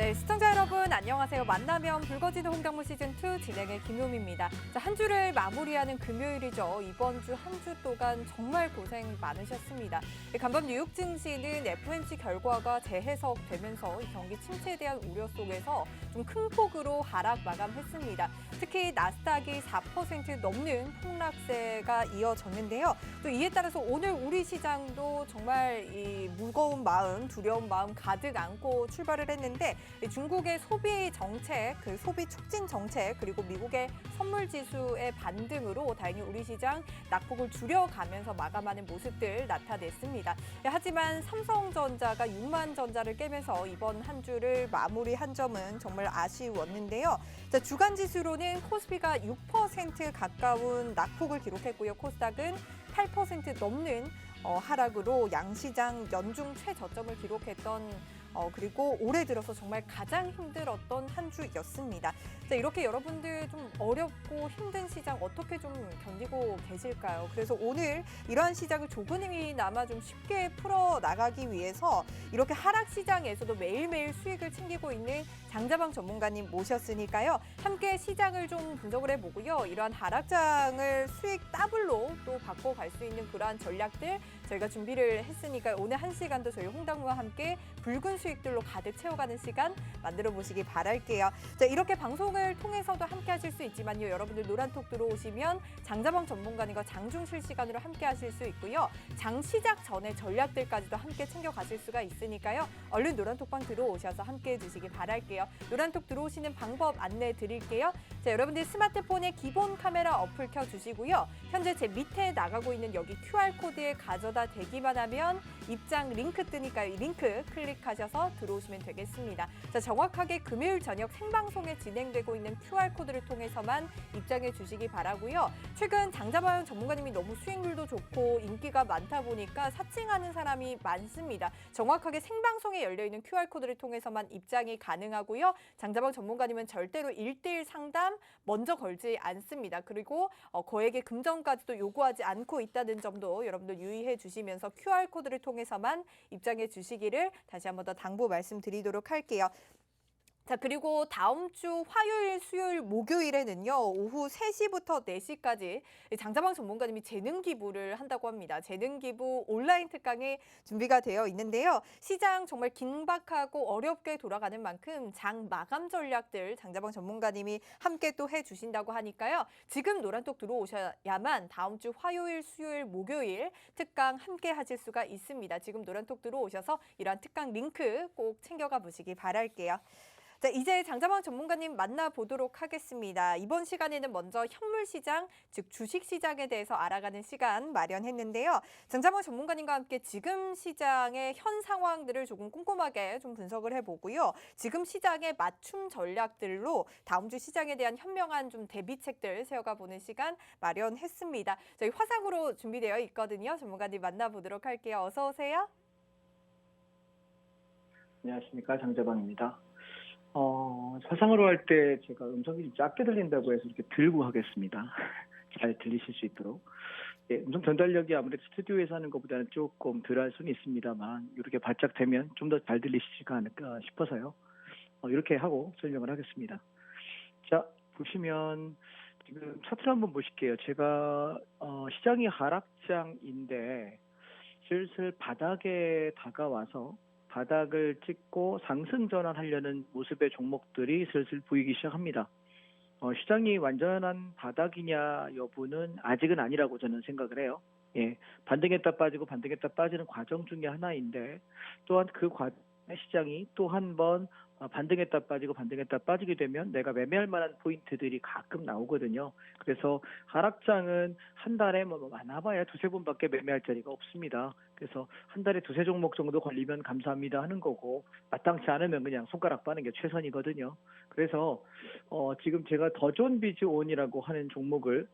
네, 시청자 여러분 안녕하세요. 만나면 붉어지는 홍당무 시즌2 진행의 김효미입니다. 자, 한 주를 마무리하는 금요일이죠. 이번 주 한 주 동안 정말 고생 많으셨습니다. 간밤 뉴욕 증시는 FOMC 결과가 재해석되면서 이 경기 침체에 대한 우려 속에서 좀 큰 폭으로 하락 마감했습니다. 특히 나스닥이 4% 넘는 폭락세가 이어졌는데요. 또 이에 따라서 오늘 우리 시장도 정말 이 무거운 마음, 두려운 마음 가득 안고 출발을 했는데 중국의 소비 정책, 그 소비 촉진 정책, 그리고 미국의 선물 지수의 반등으로 다행히 우리 시장 낙폭을 줄여가면서 마감하는 모습들 나타냈습니다. 하지만 삼성전자가 6만 전자를 깨면서 이번 한 주를 마무리한 점은 정말 아쉬웠는데요. 자, 주간 지수로는 코스피가 6% 가까운 낙폭을 기록했고요. 코스닥은 8% 넘는 하락으로 양시장 연중 최저점을 기록했던 그리고 올해 들어서 정말 가장 힘들었던 한 주였습니다. 자, 이렇게 여러분들 좀 어렵고 힘든 시장 어떻게 좀 견디고 계실까요? 그래서 오늘 이러한 시장을 조금이나마 좀 쉽게 풀어나가기 위해서 이렇게 하락 시장에서도 매일매일 수익을 챙기고 있는 장자방 전문가님 모셨으니까요. 함께 시장을 좀 분석을 해보고요. 이러한 하락장을 수익 더블로 또 바꿔갈 수 있는 그러한 전략들 저희가 준비를 했으니까 오늘 한 시간도 저희 홍당무와 함께 붉은 수익들로 가득 채워가는 시간 만들어 보시기 바랄게요. 자, 이렇게 방송을 통해서도 함께 하실 수 있지만요. 여러분들 노란톡 들어오시면 장자방 전문가님과 장중 실시간으로 함께 하실 수 있고요. 장 시작 전에 전략들까지도 함께 챙겨가실 수가 있으니까요. 얼른 노란톡방 들어오셔서 함께 해주시기 바랄게요. 노란톡 들어오시는 방법 안내해 드릴게요. 자, 여러분들 스마트폰에 기본 카메라 어플 켜주시고요. 현재 제 밑에 나가고 있는 여기 QR코드에 가져다 대기만 하면 입장 링크 뜨니까요. 이 링크 클릭하셔서 들어오시면 되겠습니다. 자, 정확하게 금요일 저녁 생방송에 진행되고 있는 QR코드를 통해서만 입장해 주시기 바라고요. 최근 장자방 전문가님이 너무 수익률도 좋고 인기가 많다 보니까 사칭하는 사람이 많습니다. 정확하게 생방송에 열려있는 QR코드를 통해서만 입장이 가능하고요. 장자방 전문가님은 절대로 1:1 상담 먼저 걸지 않습니다. 그리고 거액의 금전까지도 요구하지 않고 있다는 점도 여러분들 유의해 주시면서 QR코드를 통해서만 입장해 주시기를 다시 한 번 더 당부 말씀드리도록 할게요. 자, 그리고 다음 주 화요일, 수요일, 목요일에는요. 오후 3시부터 4시까지 장자방 전문가님이 재능 기부를 한다고 합니다. 재능 기부 온라인 특강이 준비가 되어 있는데요. 시장 정말 긴박하고 어렵게 돌아가는 만큼 장 마감 전략들 장자방 전문가님이 함께 또 해주신다고 하니까요. 지금 노란톡 들어오셔야만 다음 주 화요일, 수요일, 목요일 특강 함께 하실 수가 있습니다. 지금 노란톡 들어오셔서 이러한 특강 링크 꼭 챙겨가 보시기 바랄게요. 자, 이제 장자방 전문가님 만나보도록 하겠습니다. 이번 시간에는 먼저 현물 시장, 즉 주식 시장에 대해서 알아가는 시간 마련했는데요. 장자방 전문가님과 함께 지금 시장의 현 상황들을 조금 꼼꼼하게 좀 분석을 해보고요. 지금 시장의 맞춤 전략들로 다음 주 시장에 대한 현명한 좀 대비책들 세워가 보는 시간 마련했습니다. 저희 화상으로 준비되어 있거든요. 전문가님 만나보도록 할게요. 어서 오세요. 안녕하십니까, 장자방입니다. 화상으로 할 때 제가 음성이 좀 작게 들린다고 해서 이렇게 들고 하겠습니다. 잘 들리실 수 있도록. 예, 음성 전달력이 아무래도 스튜디오에서 하는 것보다는 조금 덜할 수는 있습니다만 이렇게 바짝 되면 좀 더 잘 들리시지 않을까 싶어서요. 이렇게 하고 설명을 하겠습니다. 자, 보시면 지금 차트를 한번 보실게요. 제가 시장이 하락장인데 슬슬 바닥에 다가와서 바닥을 찍고 상승 전환하려는 모습의 종목들이 슬슬 보이기 시작합니다. 시장이 완전한 바닥이냐 여부는 아직은 아니라고 저는 생각을 해요. 예, 반등했다 빠지고 반등했다 빠지는 과정 중에 하나인데 또한 그 과정에 시장이 또 한 번 반등했다 빠지고 반등했다 빠지게 되면 내가 매매할 만한 포인트들이 가끔 나오거든요. 그래서 하락장은 한 달에 뭐 많아봐야 두세 번밖에 매매할 자리가 없습니다. 그래서 한 달에 두세 종목 정도 걸리면 감사합니다 하는 거고 마땅치 않으면 그냥 손가락 빠는 게 최선이거든요. 그래서 지금 제가 더존 비즈온이라고 하는 종목을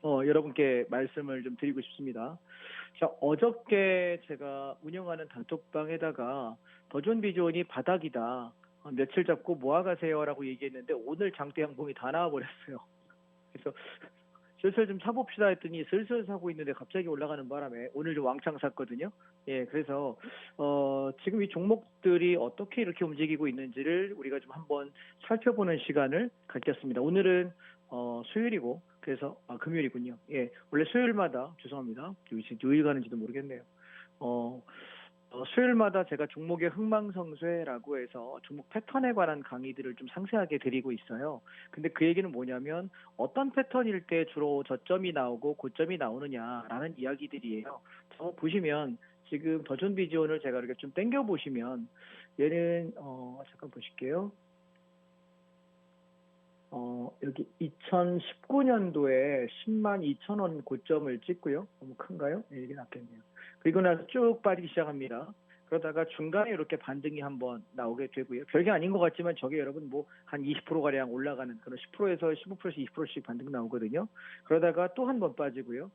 여러분께 말씀을 좀 드리고 싶습니다. 자, 어저께 제가 운영하는 단톡방에다가 더존 비즈온이 바닥이다. 며칠 잡고 모아가세요라고 얘기했는데 오늘 장대 양봉이 다 나와버렸어요. 그래서 슬슬 좀 사봅시다 했더니 슬슬 사고 있는데 갑자기 올라가는 바람에 오늘 좀 왕창 샀거든요. 예, 그래서 지금 이 종목들이 어떻게 이렇게 움직이고 있는지를 우리가 좀 한번 살펴보는 시간을 갖겠습니다. 오늘은 수요일이고 그래서 금요일이군요. 예, 원래 수요일마다 죄송합니다. 요일 가는지도 모르겠네요. 어, 수요일마다 제가 종목의 흥망성쇠라고 해서 종목 패턴에 관한 강의들을 좀 상세하게 드리고 있어요. 근데 그 얘기는 뭐냐면 어떤 패턴일 때 주로 저점이 나오고 고점이 나오느냐라는 이야기들이에요. 저 보시면 지금 더존비지온을 제가 이렇게 좀 당겨 보시면 얘는 잠깐 보실게요. 여기 2019년도에 10만 2천 원 고점을 찍고요. 너무 큰가요? 네, 이게 낫겠네요. 그리고 나서 쭉 빠지기 시작합니다. 그러다가 중간에 이렇게 반등이 한번 나오게 되고요. 별게 아닌 것 같지만 저게 여러분 뭐 한 20%가량 올라가는 그런 10%에서 15%에서 20%씩 반등 나오거든요. 그러다가 또 한 번 빠지고요.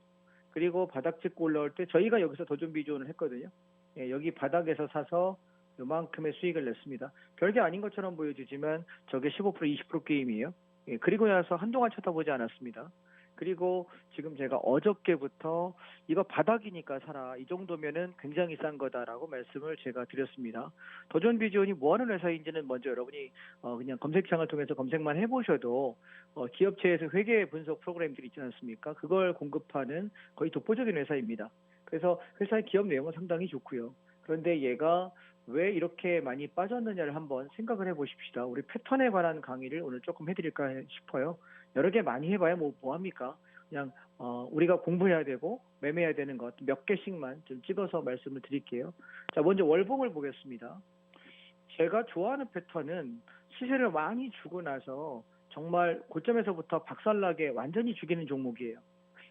그리고 바닥 찍고 올라올 때 저희가 여기서 더존비지온을 했거든요. 예, 여기 바닥에서 사서 요만큼의 수익을 냈습니다. 별게 아닌 것처럼 보여지지만 저게 15% 20% 게임이에요. 예, 그리고 나서 한동안 쳐다보지 않았습니다. 그리고 지금 제가 어저께부터 이거 바닥이니까 사라. 이 정도면은 굉장히 싼 거다라고 말씀을 제가 드렸습니다. 더존비지온이 뭐 하는 회사인지는 먼저 여러분이 그냥 검색창을 통해서 검색만 해보셔도 기업체에서 회계 분석 프로그램들이 있지 않습니까? 그걸 공급하는 거의 독보적인 회사입니다. 그래서 회사의 기업 내용은 상당히 좋고요. 그런데 얘가 왜 이렇게 많이 빠졌느냐를 한번 생각을 해보십시다. 우리 패턴에 관한 강의를 오늘 조금 해드릴까 싶어요. 여러 개 많이 해봐야 뭐 합니까? 그냥 우리가 공부해야 되고 매매해야 되는 것 몇 개씩만 좀 찍어서 말씀을 드릴게요. 자, 먼저 월봉을 보겠습니다. 제가 좋아하는 패턴은 시세를 많이 주고 나서 정말 고점에서부터 박살나게 완전히 죽이는 종목이에요.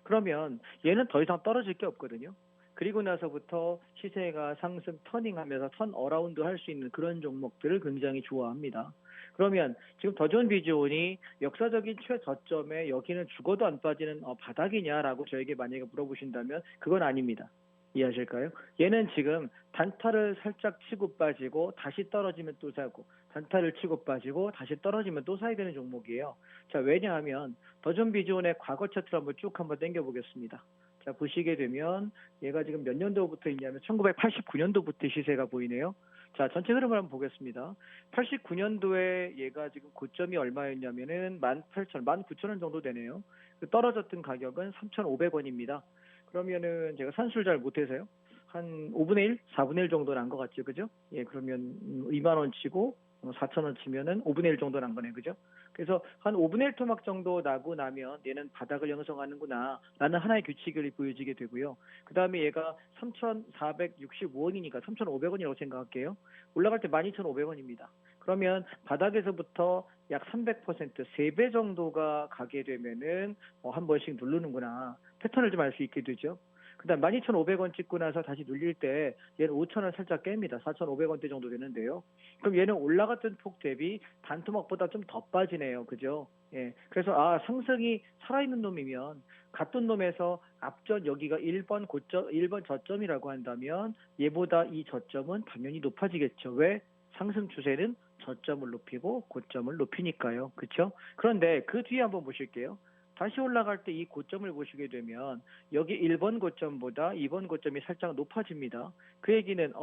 그러면 얘는 더 이상 떨어질 게 없거든요. 그리고 나서부터 시세가 상승 터닝하면서 턴 어라운드 할 수 있는 그런 종목들을 굉장히 좋아합니다. 그러면 지금 더존비지온이 역사적인 최저점에 여기는 죽어도 안 빠지는 바닥이냐라고 저에게 만약에 물어보신다면 그건 아닙니다. 이해하실까요? 얘는 지금 단타를 살짝 치고 빠지고 다시 떨어지면 또 사고 단타를 치고 빠지고 다시 떨어지면 또 사야 되는 종목이에요. 자, 왜냐하면 더존비지온의 과거 차트를 한번 쭉 한번 당겨 보겠습니다. 자, 보시게 되면 얘가 지금 몇 년도부터 있냐면 1989년도부터 시세가 보이네요. 자, 전체 흐름을 한번 보겠습니다. 89년도에 얘가 지금 고점이 얼마였냐면은 19,000원 정도 되네요. 떨어졌던 가격은 3,500원입니다. 그러면은 제가 산술 잘 못해서요. 한 5분의 1, 4분의 1 정도 난 것 같죠, 그죠? 예, 그러면 2만 원 치고 4,000원 치면은 5분의 1 정도 난 거네, 그죠? 그래서 한 5분의 1 토막 정도 나고 나면 얘는 바닥을 형성하는구나 라는 하나의 규칙이 보여지게 되고요. 그 다음에 얘가 3,465원이니까 3,500원이라고 생각할게요. 올라갈 때 12,500원입니다. 그러면 바닥에서부터 약 300%, 3배 정도가 가게 되면은 한 번씩 누르는구나. 패턴을 좀 알 수 있게 되죠. 그 다음 12,500원 찍고 나서 다시 눌릴 때 얘는 5,000원 살짝 깹니다. 4,500원대 정도 되는데요. 그럼 얘는 올라갔던 폭 대비 단토막보다 좀 더 빠지네요. 그죠? 예. 그래서 상승이 살아있는 놈이면 같은 놈에서 앞전 여기가 1번 고점, 1번 저점이라고 한다면 얘보다 이 저점은 당연히 높아지겠죠. 왜? 상승 추세는 저점을 높이고 고점을 높이니까요. 그렇죠? 그런데 그 뒤에 한번 보실게요. 다시 올라갈 때 이 고점을 보시게 되면 여기 1번 고점보다 2번 고점이 살짝 높아집니다. 그 얘기는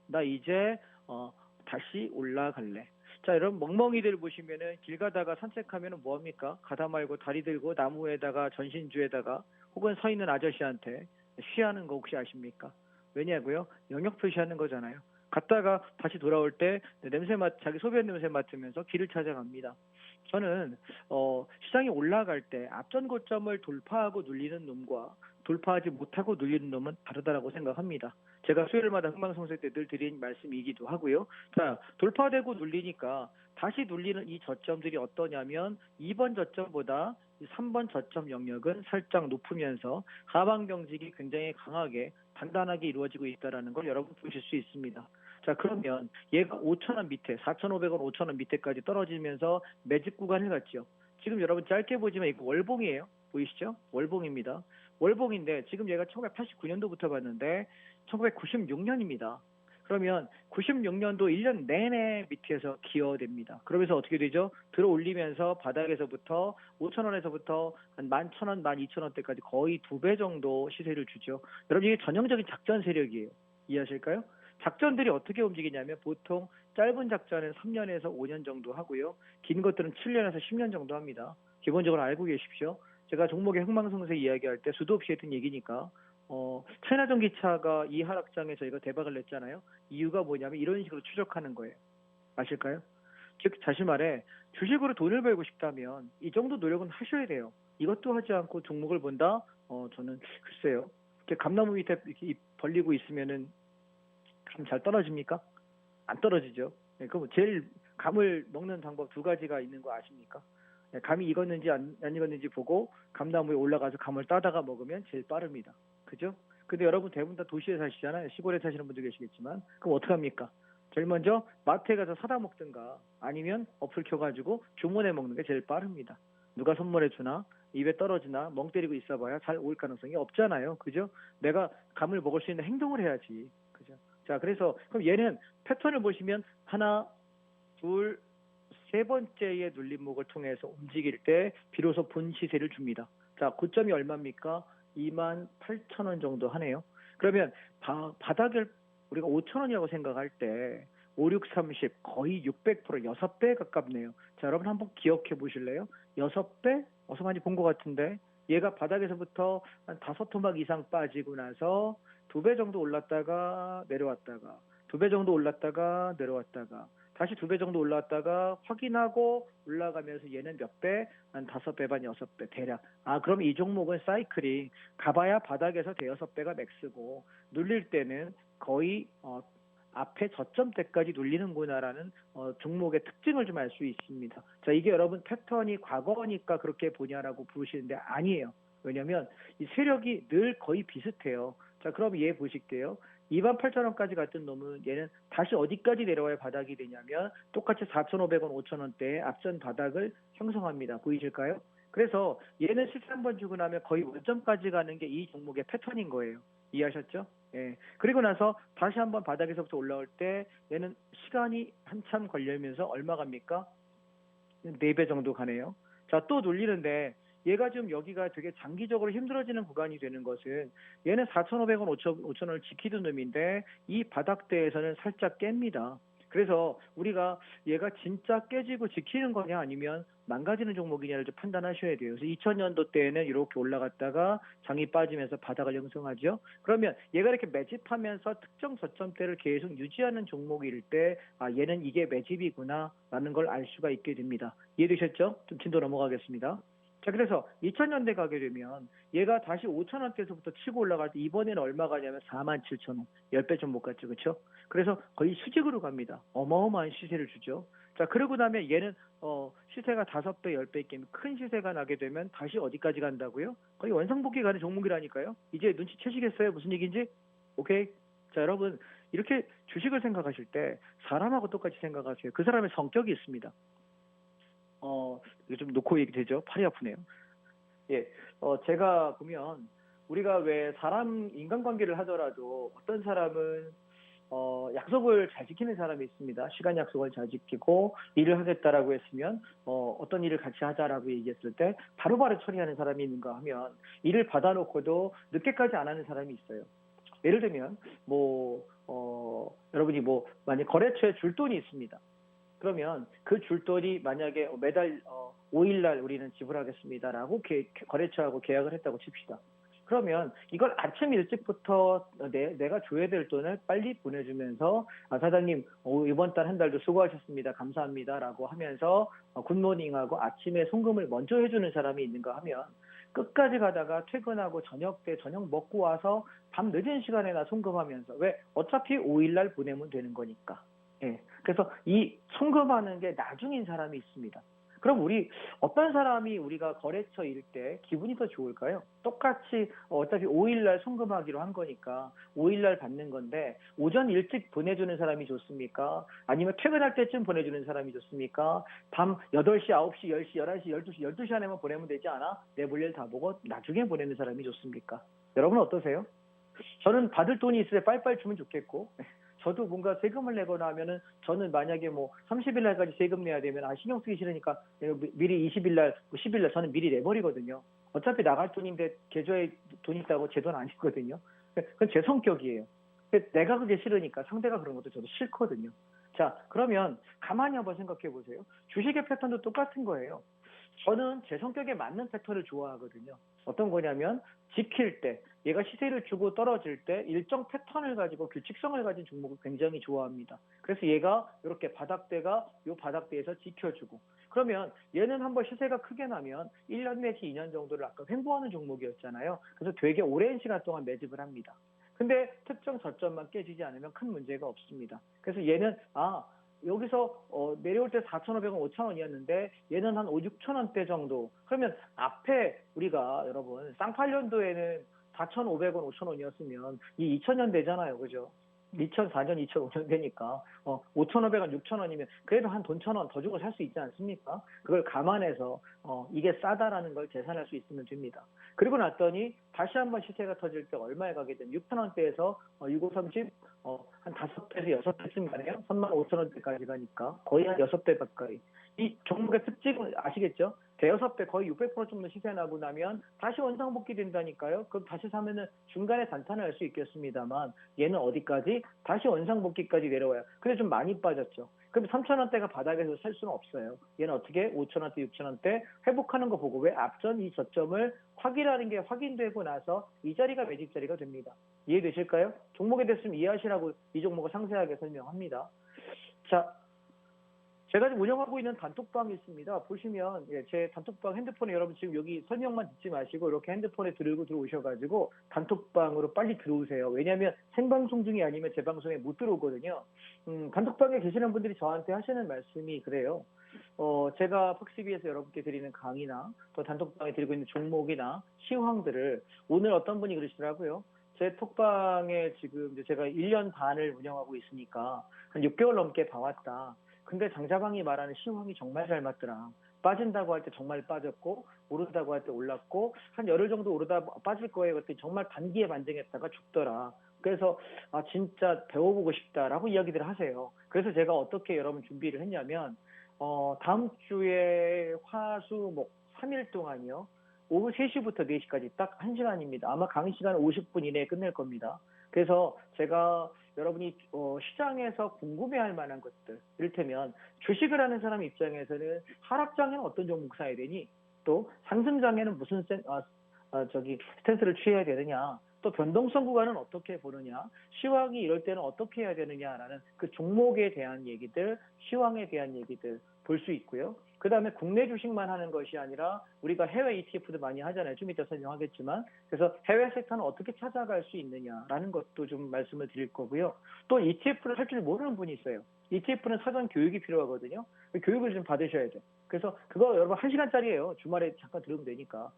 나 이제 다시 올라갈래. 자, 여러분 멍멍이들 보시면은 길 가다가 산책하면은 뭐 합니까? 가다 말고 다리 들고 나무에다가 전신주에다가 혹은 서 있는 아저씨한테 쉬하는 거 혹시 아십니까? 왜냐고요? 영역 표시하는 거잖아요. 갔다가 다시 돌아올 때 자기 소변 냄새 맡으면서 길을 찾아갑니다. 저는 시장이 올라갈 때 앞전 고점을 돌파하고 눌리는 놈과 돌파하지 못하고 눌리는 놈은 다르다라고 생각합니다. 제가 수요일마다 흥망성쇠 때 늘 드린 말씀이기도 하고요. 자, 돌파되고 눌리니까 다시 눌리는 이 저점들이 어떠냐면 2번 저점보다 3번 저점 영역은 살짝 높으면서 하방 경직이 굉장히 강하게 단단하게 이루어지고 있다는 걸 여러분 보실 수 있습니다. 자, 그러면 얘가 5,000원 밑에 4,500원 5,000원 밑에까지 떨어지면서 매집 구간을 갔죠. 지금 여러분 짧게 보지만 이거 월봉이에요. 보이시죠? 월봉입니다. 월봉인데 지금 얘가 1989년도부터 봤는데 1996년입니다. 그러면 96년도 1년 내내 밑에서 기어댑니다. 그러면서 어떻게 되죠? 들어 올리면서 바닥에서부터 5,000원에서부터 한 11,000원, 12,000원대까지 거의 2배 정도 시세를 주죠. 여러분, 이게 전형적인 작전 세력이에요. 이해하실까요? 작전들이 어떻게 움직이냐면 보통 짧은 작전은 3년에서 5년 정도 하고요. 긴 것들은 7년에서 10년 정도 합니다. 기본적으로 알고 계십시오. 제가 종목의 흥망성쇠 이야기할 때 수도 없이 했던 얘기니까 차이나 전기차가 이 하락장에 저희가 대박을 냈잖아요. 이유가 뭐냐면 이런 식으로 추적하는 거예요. 아실까요? 즉 다시 말해 주식으로 돈을 벌고 싶다면 이 정도 노력은 하셔야 돼요. 이것도 하지 않고 종목을 본다? 저는 글쎄요. 이렇게 감나무 밑에 이렇게 입 벌리고 있으면은 감 잘 떨어집니까? 안 떨어지죠. 네, 그럼 제일 감을 먹는 방법 두 가지가 있는 거 아십니까? 네, 감이 익었는지 안 익었는지 보고 감나무에 올라가서 감을 따다가 먹으면 제일 빠릅니다. 그죠? 근데 여러분 대부분 다 도시에 사시잖아요. 시골에 사시는 분도 계시겠지만 그럼 어떡합니까? 제일 먼저 마트에 가서 사다 먹든가 아니면 어플 켜가지고 주문해 먹는 게 제일 빠릅니다. 누가 선물해 주나 입에 떨어지나 멍 때리고 있어봐야 잘 올 가능성이 없잖아요. 그죠? 내가 감을 먹을 수 있는 행동을 해야지. 그죠? 자, 그래서 그럼 얘는 패턴을 보시면 하나, 둘, 세 번째의 눌림목을 통해서 움직일 때 비로소 본 시세를 줍니다. 자, 고점이 얼마입니까? 28,000원 정도 하네요. 그러면 바닥을 우리가 5,000원이라고 생각할 때 5, 6, 30 거의 600% 6배 가깝네요. 자, 여러분 한번 기억해 보실래요? 6배? 어서 많이 본 것 같은데 얘가 바닥에서부터 한 5토막 이상 빠지고 나서 2배 정도 올랐다가 내려왔다가 2배 정도 올랐다가 내려왔다가 다시 2배 정도 올랐다가 확인하고 올라가면서 얘는 몇 배? 한 5배 반 6배 대략. 그럼 이 종목은 사이클이 가봐야 바닥에서 대여섯 배가 맥스고 눌릴 때는 거의 앞에 저점대까지 눌리는구나라는 종목의 특징을 좀 알 수 있습니다. 자, 이게 여러분 패턴이 과거니까 그렇게 보냐라고 부르시는데 아니에요. 왜냐하면 이 세력이 늘 거의 비슷해요. 자, 그럼 얘 보실게요. 28,000원까지 갔던 놈은 얘는 다시 어디까지 내려와야 바닥이 되냐면 똑같이 4,500원, 5,000원대의 앞전 바닥을 형성합니다. 보이실까요? 그래서 얘는 시세 한번 주고 나면 거의 원점까지 가는 게 이 종목의 패턴인 거예요. 이해하셨죠? 예. 그리고 나서 다시 한번 바닥에서부터 올라올 때 얘는 시간이 한참 걸리면서 얼마 갑니까? 4배 정도 가네요. 자, 또 눌리는데 얘가 지금 여기가 되게 장기적으로 힘들어지는 구간이 되는 것은 얘는 4,500원, 5,000원을 지키던 놈인데 이 바닥대에서는 살짝 깹니다. 그래서 우리가 얘가 진짜 깨지고 지키는 거냐 아니면 망가지는 종목이냐를 좀 판단하셔야 돼요. 그래서 2000년도 때에는 이렇게 올라갔다가 장이 빠지면서 바닥을 형성하죠. 그러면 얘가 이렇게 매집하면서 특정 저점대를 계속 유지하는 종목일 때 얘는 이게 매집이구나라는 걸 알 수가 있게 됩니다. 이해되셨죠? 좀 진도 넘어가겠습니다. 자, 그래서 2000년대 가게 되면 얘가 다시 5,000원대에서부터 치고 올라갈 때 이번에는 얼마 가냐면 47,000원. 10배 좀 못 갔죠. 그렇죠? 그래서 거의 수직으로 갑니다. 어마어마한 시세를 주죠. 자, 그러고 나면 얘는 시세가 5배, 10배 게임 큰 시세가 나게 되면 다시 어디까지 간다고요? 거의 원상복귀 가는 종목이라니까요. 이제 눈치채시겠어요? 무슨 얘기인지? 오케이. 자, 여러분 이렇게 주식을 생각하실 때 사람하고 똑같이 생각하세요. 그 사람의 성격이 있습니다. 이거 좀 놓고 얘기 되죠? 팔이 아프네요. 예, 제가 보면 우리가 왜 사람 인간관계를 하더라도 어떤 사람은 약속을 잘 지키는 사람이 있습니다. 시간 약속을 잘 지키고 일을 하겠다라고 했으면 어떤 일을 같이 하자라고 얘기했을 때 바로바로 처리하는 사람이 있는가 하면 일을 받아놓고도 늦게까지 안 하는 사람이 있어요. 예를 들면 여러분이 만약 거래처에 줄 돈이 있습니다. 그러면 그 줄돈이 만약에 매달 5일날 우리는 지불하겠습니다라고 거래처하고 계약을 했다고 칩시다. 그러면 이걸 아침 일찍부터 내가 줘야 될 돈을 빨리 보내주면서 사장님 이번 달 한 달도 수고하셨습니다. 감사합니다라고 하면서 굿모닝하고 아침에 송금을 먼저 해주는 사람이 있는가 하면 끝까지 가다가 퇴근하고 저녁 때 저녁 먹고 와서 밤 늦은 시간에나 송금하면서 왜 어차피 5일날 보내면 되는 거니까. 예. 그래서 이 송금하는 게 나중인 사람이 있습니다. 그럼 어떤 사람이 우리가 거래처일 때 기분이 더 좋을까요? 똑같이 어차피 5일날 송금하기로 한 거니까 5일날 받는 건데 오전 일찍 보내주는 사람이 좋습니까? 아니면 퇴근할 때쯤 보내주는 사람이 좋습니까? 밤 8시, 9시, 10시, 11시, 12시, 12시 안에만 보내면 되지 않아? 내 볼 일 다 보고 나중에 보내는 사람이 좋습니까? 여러분 어떠세요? 저는 받을 돈이 있을 때 빨리빨리 주면 좋겠고 저도 뭔가 세금을 내거나 하면은 저는 만약에 뭐 30일 날까지 세금 내야 되면 신경 쓰기 싫으니까 미리 20일 날, 뭐 10일 날 저는 미리 내버리거든요. 어차피 나갈 돈인데 계좌에 돈 있다고 제 돈 아니거든요. 그건 제 성격이에요. 내가 그게 싫으니까 상대가 그런 것도 저도 싫거든요. 자, 그러면 가만히 한번 생각해 보세요. 주식의 패턴도 똑같은 거예요. 저는 제 성격에 맞는 패턴을 좋아하거든요. 어떤 거냐면 지킬 때, 얘가 시세를 주고 떨어질 때 일정 패턴을 가지고 규칙성을 가진 종목을 굉장히 좋아합니다. 그래서 얘가 이렇게 바닥대가 이 바닥대에서 지켜주고, 그러면 얘는 한번 시세가 크게 나면 1년 내지 2년 정도를 아까 횡보하는 종목이었잖아요. 그래서 되게 오랜 시간 동안 매집을 합니다. 근데 특정 저점만 깨지지 않으면 큰 문제가 없습니다. 그래서 얘는 여기서 내려올 때 4,500원, 5,000원이었는데 얘는 한 5, 6,000원대 정도. 그러면 앞에 우리가 여러분 쌍팔년도에는 4,500원, 5,000원이었으면 이 2000년 되잖아요. 그죠? 2004년, 2005년 되니까 5,500원, 6,000원이면 그래도 한 돈 1,000원 더 주고 살 수 있지 않습니까? 그걸 감안해서 이게 싸다라는 걸 계산할 수 있으면 됩니다. 그리고 났더니 다시 한번 시세가 터질 때 얼마에 가게 되면 6,000원대에서 6530, 한 5배에서 6배쯤 가네요. 35,000원대까지 가니까 거의 한 6배 가까이. 이 종목의 특징은 아시겠죠? 대여섯 배 거의 600% 정도 시세 나고 나면 다시 원상복귀 된다니까요. 그럼 다시 사면은 중간에 단타는 할 수 있겠습니다만 얘는 어디까지? 다시 원상복귀까지 내려와요. 근데 좀 많이 빠졌죠. 그럼 3,000원대가 바닥에서 살 수는 없어요. 얘는 어떻게 5,000원대, 6,000원대 회복하는 거 보고 왜 앞전 이 저점을 확인하는 게 확인되고 나서 이 자리가 매집 자리가 됩니다. 이해되실까요? 종목에 대해서 이해하시라고 이 종목을 상세하게 설명합니다. 자, 제가 지금 운영하고 있는 단톡방이 있습니다. 보시면 제 단톡방 핸드폰에 여러분 지금 여기 설명만 듣지 마시고 이렇게 핸드폰에 들고 들어오셔가지고 단톡방으로 빨리 들어오세요. 왜냐하면 생방송 중이 아니면 제 방송에 못 들어오거든요. 단톡방에 계시는 분들이 저한테 하시는 말씀이 그래요. 제가 팍시비에서 여러분께 드리는 강의나 또 단톡방에 드리고 있는 종목이나 시황들을 오늘 어떤 분이 그러시더라고요. 제 톡방에 지금 제가 1년 반을 운영하고 있으니까 한 6개월 넘게 봐왔다. 근데 장자방이 말하는 시황이 정말 잘 맞더라. 빠진다고 할 때 정말 빠졌고 오른다고 할 때 올랐고 한 열흘 정도 오르다 빠질 거예요. 그랬더니 정말 단기에 반등했다가 죽더라. 그래서 진짜 배워보고 싶다라고 이야기들을 하세요. 그래서 제가 어떻게 여러분 준비를 했냐면 다음 주에 화수목 3일 동안이요. 오후 3시부터 4시까지 딱 1시간입니다. 아마 강의 시간은 50분 이내에 끝낼 겁니다. 그래서 제가 여러분이 시장에서 궁금해할 만한 것들, 이를테면 주식을 하는 사람 입장에서는 하락장에는 어떤 종목 사야 되니, 또 상승장에는 무슨 스탠스를 취해야 되느냐, 또 변동성 구간은 어떻게 보느냐, 시황이 이럴 때는 어떻게 해야 되느냐라는 그 종목에 대한 얘기들, 시황에 대한 얘기들 볼 수 있고요. 그 다음에 국내 주식만 하는 것이 아니라 우리가 해외 ETF도 많이 하잖아요. 좀 이따 설명하겠지만. 그래서 해외 섹터는 어떻게 찾아갈 수 있느냐라는 것도 좀 말씀을 드릴 거고요. 또 ETF를 할 줄 모르는 분이 있어요. ETF는 사전 교육이 필요하거든요. 교육을 좀 받으셔야 돼요. 그래서 그거 여러분 1시간짜리예요. 주말에 잠깐 들으면 되니까.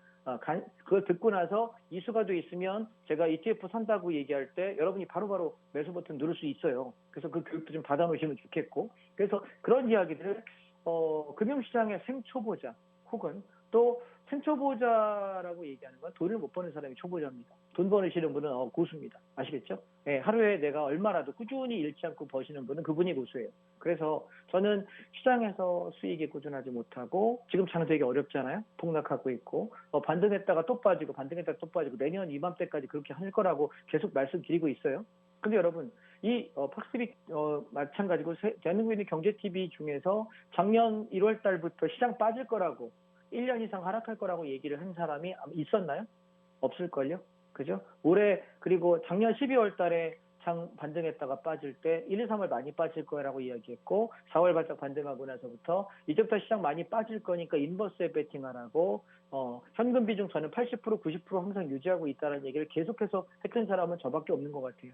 그걸 듣고 나서 이수가 돼 있으면 제가 ETF 산다고 얘기할 때 여러분이 바로바로 매수 버튼 누를 수 있어요. 그래서 그 교육도 좀 받아놓으시면 좋겠고. 그래서 그런 이야기들을 금융시장의 생초보자 혹은 또 생초보자라고 얘기하는 건 돈을 못 버는 사람이 초보자입니다. 돈 버시는 분은 고수입니다. 아시겠죠? 네, 하루에 내가 얼마라도 꾸준히 잃지 않고 버시는 분은 그분이 고수예요. 그래서 저는 시장에서 수익이 꾸준하지 못하고 지금 차는 되게 어렵잖아요. 폭락하고 있고 반등했다가 또 빠지고 반등했다가 또 빠지고 내년 이맘때까지 그렇게 할 거라고 계속 말씀드리고 있어요. 근데 여러분 이 팍스비 마찬가지고 대한민국에 있는 경제TV 중에서 작년 1월 달부터 시장 빠질 거라고 1년 이상 하락할 거라고 얘기를 한 사람이 있었나요? 없을걸요? 그죠? 올해 그리고 작년 12월 달에 장 반등했다가 빠질 때 1, 2, 3월 많이 빠질 거라고 이야기했고 4월 바짝 반등하고 나서부터 이제부터 시장 많이 빠질 거니까 인버스에 베팅하라고 현금 비중 저는 80%, 90% 항상 유지하고 있다는 얘기를 계속해서 했던 사람은 저밖에 없는 것 같아요.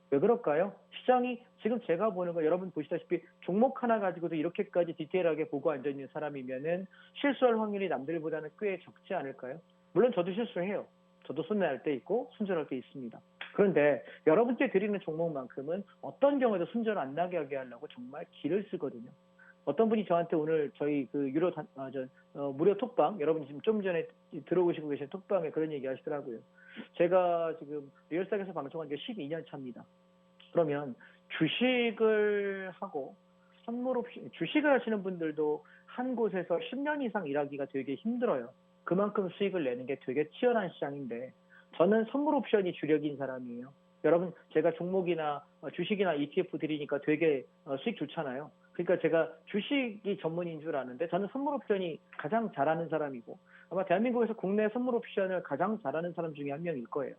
왜 그럴까요? 시장이 지금 제가 보는 거 여러분 보시다시피 종목 하나 가지고도 이렇게까지 디테일하게 보고 앉아있는 사람이면은 실수할 확률이 남들보다는 꽤 적지 않을까요? 물론 저도 실수해요. 저도 손해할 때 있고 순전할 때 있습니다. 그런데 여러분께 드리는 종목만큼은 어떤 경우에도 순전 안 나게 하게 하려고 정말 기를 쓰거든요. 어떤 분이 저한테 오늘 저희 그 무료 톡방 여러분 지금 좀 전에 들어오시고 계신 톡방에 그런 얘기 하시더라고요. 제가 지금 리얼스탁에서 방송한 게 12년 차입니다. 그러면 주식을 하고 주식을 하시는 분들도 한 곳에서 10년 이상 일하기가 되게 힘들어요. 그만큼 수익을 내는 게 되게 치열한 시장인데 저는 선물 옵션이 주력인 사람이에요. 여러분 제가 종목이나 주식이나 ETF 드리니까 되게 수익 좋잖아요. 그러니까 제가 주식이 전문인 줄 아는데 저는 선물 옵션이 가장 잘하는 사람이고 아마 대한민국에서 국내 선물 옵션을 가장 잘하는 사람 중에 한 명일 거예요.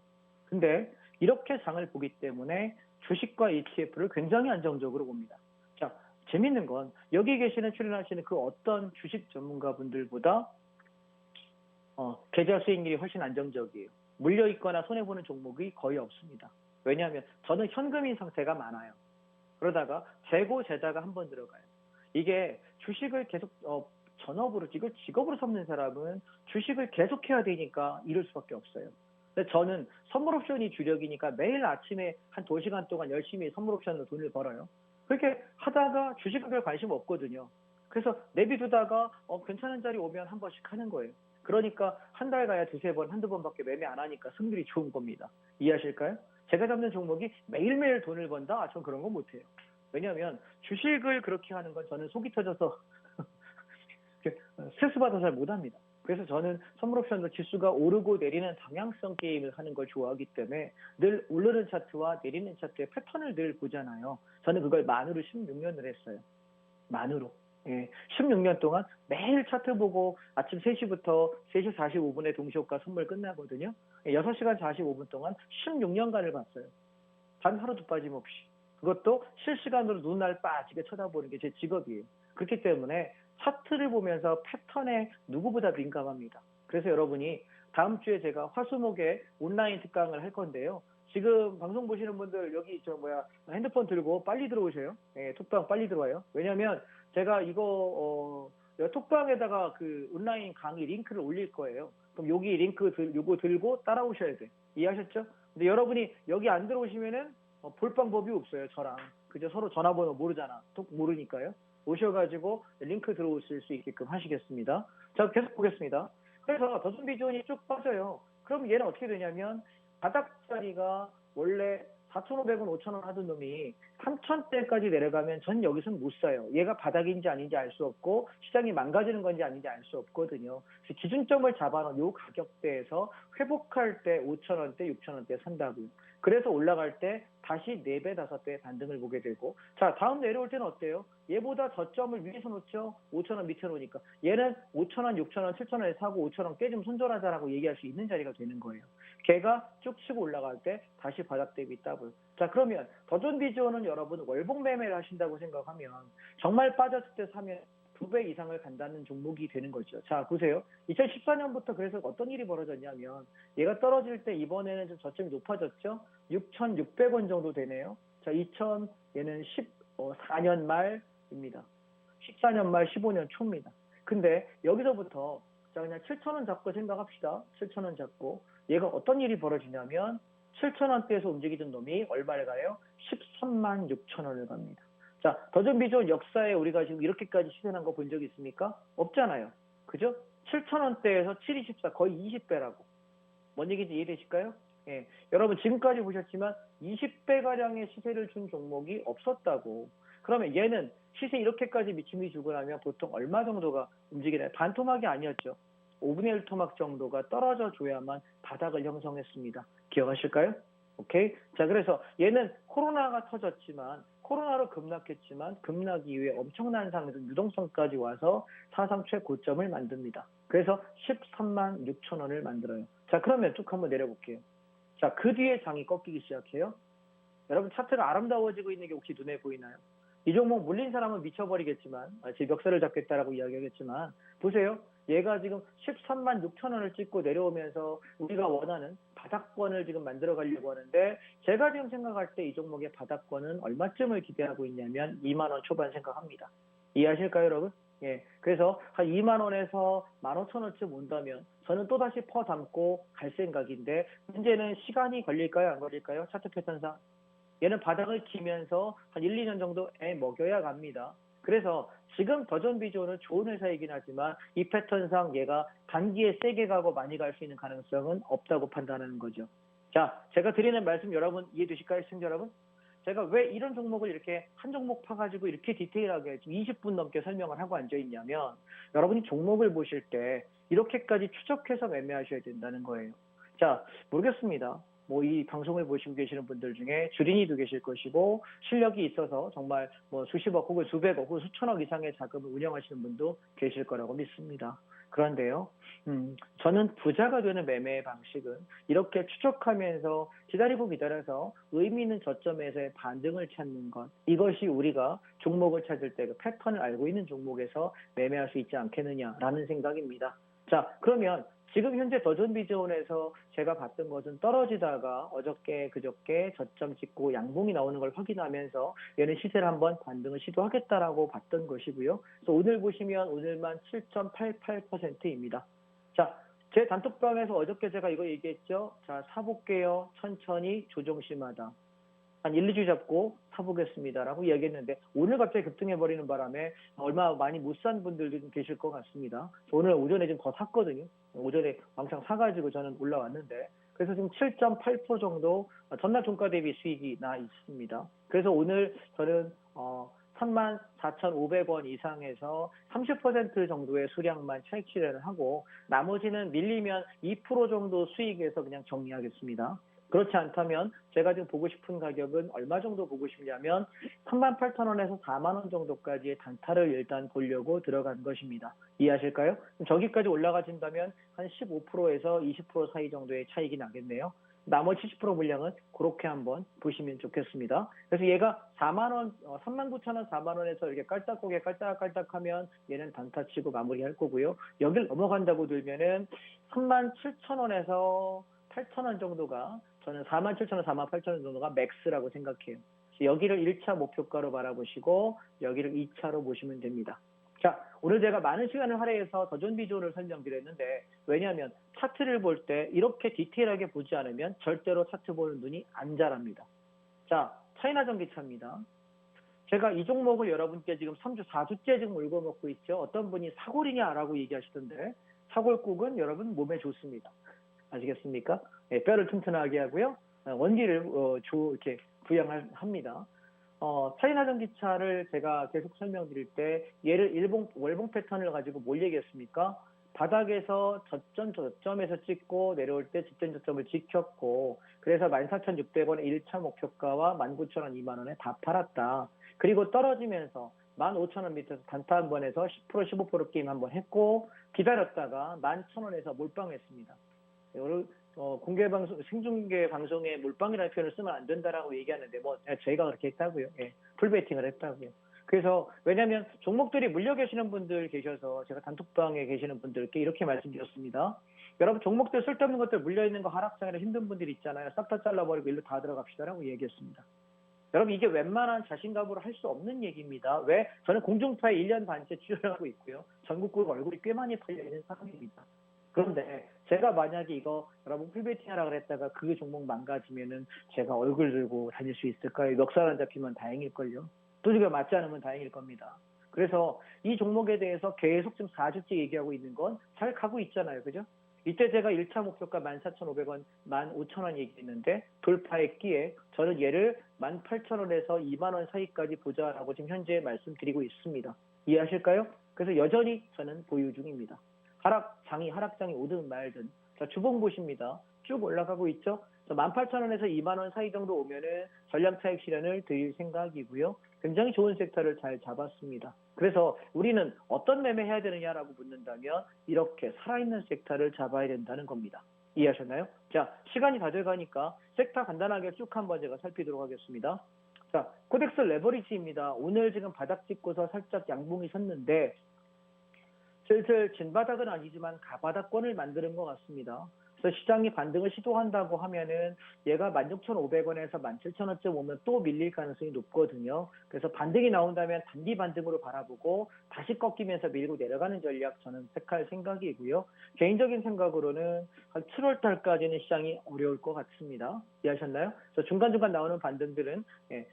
근데 이렇게 장을 보기 때문에 주식과 ETF를 굉장히 안정적으로 봅니다. 자, 재밌는 건 여기 계시는 출연하시는 그 어떤 주식 전문가분들보다 계좌 수익률이 훨씬 안정적이에요. 물려 있거나 손해 보는 종목이 거의 없습니다. 왜냐하면 저는 현금인 상태가 많아요. 그러다가 재고 재다가 한 번 들어가요. 이게 주식을 계속 전업으로 이걸 직업으로 삼는 사람은 주식을 계속 해야 되니까 이럴 수밖에 없어요. 근데 저는 선물 옵션이 주력이니까 매일 아침에 한 2시간 동안 열심히 선물 옵션으로 돈을 벌어요. 그렇게 하다가 주식은 별 관심 없거든요. 그래서 내비두다가 괜찮은 자리 오면 한 번씩 하는 거예요. 그러니까 한 달 가야 두세 번, 한두 번밖에 매매 안 하니까 승률이 좋은 겁니다. 이해하실까요? 제가 잡는 종목이 매일매일 돈을 번다? 전 그런 건 못해요. 왜냐하면 주식을 그렇게 하는 건 저는 속이 터져서 스트레스 받아서 잘 못합니다. 그래서 저는 선물 옵션도 지수가 오르고 내리는 방향성 게임을 하는 걸 좋아하기 때문에 늘 오르는 차트와 내리는 차트의 패턴을 늘 보잖아요. 저는 그걸 만으로 16년을 했어요. 만으로. 예, 16년 동안 매일 차트 보고 아침 3시부터 3시 45분에 동시효과 선물 끝나거든요. 6시간 45분 동안 16년간을 봤어요. 단 하루도 빠짐없이. 그것도 실시간으로 눈알 빠지게 쳐다보는 게 제 직업이에요. 그렇기 때문에 차트를 보면서 패턴에 누구보다 민감합니다. 그래서 여러분이 다음 주에 제가 화수목에 온라인 특강을 할 건데요. 지금 방송 보시는 분들 여기 핸드폰 들고 빨리 들어오셔요. 예, 톡방 빨리 들어와요. 왜냐면 제가 이거 톡방에다가 그 온라인 강의 링크를 올릴 거예요. 그럼 여기 링크 요거 들고 따라오셔야 돼. 이해하셨죠? 근데 여러분이 여기 안 들어오시면은 볼 방법이 없어요. 저랑 그저 서로 전화번호 모르잖아. 톡 모르니까요. 오셔가지고 링크 들어오실 수 있게끔 하시겠습니다. 자, 계속 보겠습니다. 그래서 더존 비전이 쭉 빠져요. 그럼 얘는 어떻게 되냐면 바닥자리가 원래 4,500원, 5,000원 하던 놈이 3,000대까지 내려가면 전 여기서는 못 사요. 얘가 바닥인지 아닌지 알 수 없고 시장이 망가지는 건지 아닌지 알 수 없거든요. 그래서 기준점을 잡아놓은 요 가격대에서 회복할 때 5,000원대, 6,000원대 산다고요. 그래서 올라갈 때 다시 4배, 5배 반등을 보게 되고 자, 다음 내려올 때는 어때요? 얘보다 저점을 위에서 놓죠. 5,000원 밑에 놓으니까. 얘는 5,000원, 6,000원, 7,000원에 사고 5,000원 깨 좀 손절하자라고 얘기할 수 있는 자리가 되는 거예요. 걔가 쭉 치고 올라갈 때 다시 바닥 대비 더블. 자, 그러면 더존 비즈원은 여러분 월봉 매매를 하신다고 생각하면 정말 빠졌을 때 사면 2배 이상을 간다는 종목이 되는 거죠. 자, 보세요. 2014년부터 그래서 어떤 일이 벌어졌냐면 얘가 떨어질 때 이번에는 좀 저점이 높아졌죠. 6,600원 정도 되네요. 자, 얘는 14년 말입니다. 14년 말 15년 초입니다. 근데 여기서부터 자, 그냥 7,000원 잡고 생각합시다. 7,000원 잡고 얘가 어떤 일이 벌어지냐면 7,000원대에서 움직이던 놈이 얼마를 가요? 13만 6천원을 갑니다. 자, 더존 비존 역사에 우리가 지금 이렇게까지 시세난 거 본 적 있습니까? 없잖아요. 그죠? 7,000원대에서 7,24 거의 20배라고. 뭔 얘기인지 이해되실까요? 예. 여러분 지금까지 보셨지만 20배가량의 시세를 준 종목이 없었다고. 그러면 얘는 시세 이렇게까지 미침이 주고 나면 보통 얼마 정도가 움직이나요? 반토막이 아니었죠. 5분의 1 토막 정도가 떨어져 줘야만 바닥을 형성했습니다. 기억하실까요? 오케이. 자, 그래서 얘는 코로나가 터졌지만 코로나로 급락했지만 급락 이후에 엄청난 상에서 유동성까지 와서 사상 최고점을 만듭니다. 그래서 13만 6천 원을 만들어요. 자, 그러면 쭉 한번 내려볼게요. 자, 그 뒤에 장이 꺾이기 시작해요. 여러분 차트가 아름다워지고 있는 게 혹시 눈에 보이나요? 이 종목 물린 사람은 미쳐버리겠지만 제 멱살을 잡겠다라고 이야기하겠지만 보세요. 얘가 지금 13만 6천 원을 찍고 내려오면서 우리가 원하는 바닥권을 지금 만들어 가려고 하는데 제가 지금 생각할 때 이 종목의 바닥권은 얼마쯤을 기대하고 있냐면 2만 원 초반 생각합니다. 이해하실까요, 여러분? 예. 그래서 한 2만 원에서 15,000원쯤 온다면 저는 또다시 퍼 담고 갈 생각인데 문제는 시간이 걸릴까요, 안 걸릴까요? 차트 패턴상. 얘는 바닥을 키면서 한 1, 2년 정도에 먹여야 갑니다. 그래서 지금 더존 비존은 좋은 회사이긴 하지만 이 패턴상 얘가 단기에 세게 가고 많이 갈 수 있는 가능성은 없다고 판단하는 거죠. 자, 제가 드리는 말씀 여러분 이해되실까요, 시청자 여러분? 제가 왜 이런 종목을 이렇게 한 종목 파가지고 이렇게 디테일하게 지금 20분 넘게 설명을 하고 앉아있냐면, 여러분이 종목을 보실 때 이렇게까지 추적해서 매매하셔야 된다는 거예요. 자, 모르겠습니다. 뭐 이 방송을 보시고 계시는 분들 중에 주린이도 계실 것이고, 실력이 있어서 정말 뭐 수십억 혹은 수백억 혹은 수천억 이상의 자금을 운영하시는 분도 계실 거라고 믿습니다. 그런데요, 저는 부자가 되는 매매 방식은 이렇게 추적하면서 기다려서 의미 있는 저점에서의 반등을 찾는 것, 이것이 우리가 종목을 찾을 때 그 패턴을 알고 있는 종목에서 매매할 수 있지 않겠느냐라는 생각입니다. 자, 그러면 지금 현재 더존비즈온에서 제가 봤던 것은 떨어지다가 어저께 그저께 저점 찍고 양봉이 나오는 걸 확인하면서 얘는 시세를 한번 반등을 시도하겠다라고 봤던 것이고요. 그래서 오늘 보시면 오늘만 7.88%입니다. 자, 제 단톡방에서 어저께 제가 이거 얘기했죠. 자, 사볼게요. 천천히 조정심하다. 한 1, 2주 잡고 사보겠습니다라고 이야기했는데, 오늘 갑자기 급등해버리는 바람에 얼마 많이 못 산 분들도 좀 계실 것 같습니다. 오늘 오전에 좀 더 샀거든요. 오전에 왕창 사가지고 저는 올라왔는데, 그래서 지금 7.8% 정도 전날 종가 대비 수익이 나 있습니다. 그래서 오늘 저는 34,500원 이상에서 30% 정도의 수량만 차익 실현을 하고, 나머지는 밀리면 2% 정도 수익에서 그냥 정리하겠습니다. 그렇지 않다면 제가 지금 보고 싶은 가격은 얼마 정도 보고 싶냐면 38,000원에서 4만 원 정도까지의 단타를 일단 보려고 들어간 것입니다. 이해하실까요? 저기까지 올라가신다면 한 15%에서 20% 사이 정도의 차익이 나겠네요. 나머지 70% 물량은 그렇게 한번 보시면 좋겠습니다. 그래서 얘가 4만 원, 39,000원, 4만 원에서 이렇게 깔딱고개 깔딱깔딱하면 얘는 단타 치고 마무리할 거고요. 여길 넘어간다고 들면은 37,000원에서 8,000원 정도가, 저는 47,000원, 48,000원 정도가 맥스라고 생각해요. 여기를 1차 목표가로 바라보시고 여기를 2차로 보시면 됩니다. 자, 오늘 제가 많은 시간을 할애해서 더존비즈온을 설명드렸는데, 왜냐하면 차트를 볼 때 이렇게 디테일하게 보지 않으면 절대로 차트 보는 눈이 안 자랍니다. 자, 차이나 전기차입니다. 제가 이 종목을 여러분께 지금 3주, 4주째 지금 울고 먹고 있죠. 어떤 분이 사골이냐라고 얘기하시던데, 사골국은 여러분 몸에 좋습니다. 아시겠습니까? 예, 뼈를 튼튼하게 하고요. 원기를 이렇게 부양합니다. 차이나 전기차를 제가 계속 설명드릴 때 얘를 월봉 패턴을 가지고 뭘 얘기했습니까? 바닥에서 저점에서 찍고 내려올 때 직전 저점을 지켰고, 그래서 14,600원의 1차 목표가와 19,000원, 2만 원에 다 팔았다. 그리고 떨어지면서 15,000원 밑에서 단타 한 번 해서 10%, 15% 게임 한 번 했고, 기다렸다가 11,000원에서 몰빵했습니다. 이거를 공개 방송, 생중계 방송에 몰빵이라는 표현을 쓰면 안 된다라고 얘기하는데, 뭐 저희가 그렇게 했다고요. 예, 풀베이팅을 했다고요. 그래서 왜냐하면 종목들이 물려 계시는 분들 계셔서 제가 단톡방에 계시는 분들께 이렇게 말씀드렸습니다. 여러분, 종목들 쓸데없는 것들 물려 있는 거 하락장이라 힘든 분들 있잖아요. 싹 다 잘라버리고 일로 다 들어갑시다라고 얘기했습니다. 여러분, 이게 웬만한 자신감으로 할 수 없는 얘기입니다. 왜? 저는 공중파에 1년 반째 출연하고 있고요. 전국구가 얼굴이 꽤 많이 팔려 있는 사람입니다. 그런데 제가 만약에 이거 여러분 풀베이팅 하라 그랬다가 그 종목 망가지면은 제가 얼굴 들고 다닐 수 있을까요? 멱살 안 잡히면 다행일걸요. 뚜지가 맞지 않으면 다행일 겁니다. 그래서 이 종목에 대해서 계속 지금 4주째 얘기하고 있는 건 잘 가고 있잖아요. 그죠? 이때 제가 1차 목표가 14,500원, 15,000원 얘기했는데 돌파했기에 저는 얘를 18,000원에서 2만 원 사이까지 보자라고 지금 현재 말씀드리고 있습니다. 이해하실까요? 그래서 여전히 저는 보유 중입니다. 하락장이 오든 말든. 자, 주봉 보십니다. 쭉 올라가고 있죠? 18,000원에서 2만 원 사이 정도 오면은 전량 차익 실현을 드릴 생각이고요. 굉장히 좋은 섹터를 잘 잡았습니다. 그래서 우리는 어떤 매매 해야 되느냐라고 묻는다면 이렇게 살아있는 섹터를 잡아야 된다는 겁니다. 이해하셨나요? 자, 시간이 다 돼가니까 섹터 간단하게 쭉 한번 제가 살피도록 하겠습니다. 자, 코덱스 레버리지입니다. 오늘 지금 바닥 찍고서 살짝 양봉이 섰는데 슬슬 진바닥은 아니지만 가바닥권을 만드는 것 같습니다. 그래서 시장이 반등을 시도한다고 하면은 얘가 16,500원에서 17,000원쯤 오면 또 밀릴 가능성이 높거든요. 그래서 반등이 나온다면 단기 반등으로 바라보고 다시 꺾이면서 밀고 내려가는 전략 저는 택할 생각이고요. 개인적인 생각으로는 한 7월 달까지는 시장이 어려울 것 같습니다. 이해하셨나요? 그래서 중간중간 나오는 반등들은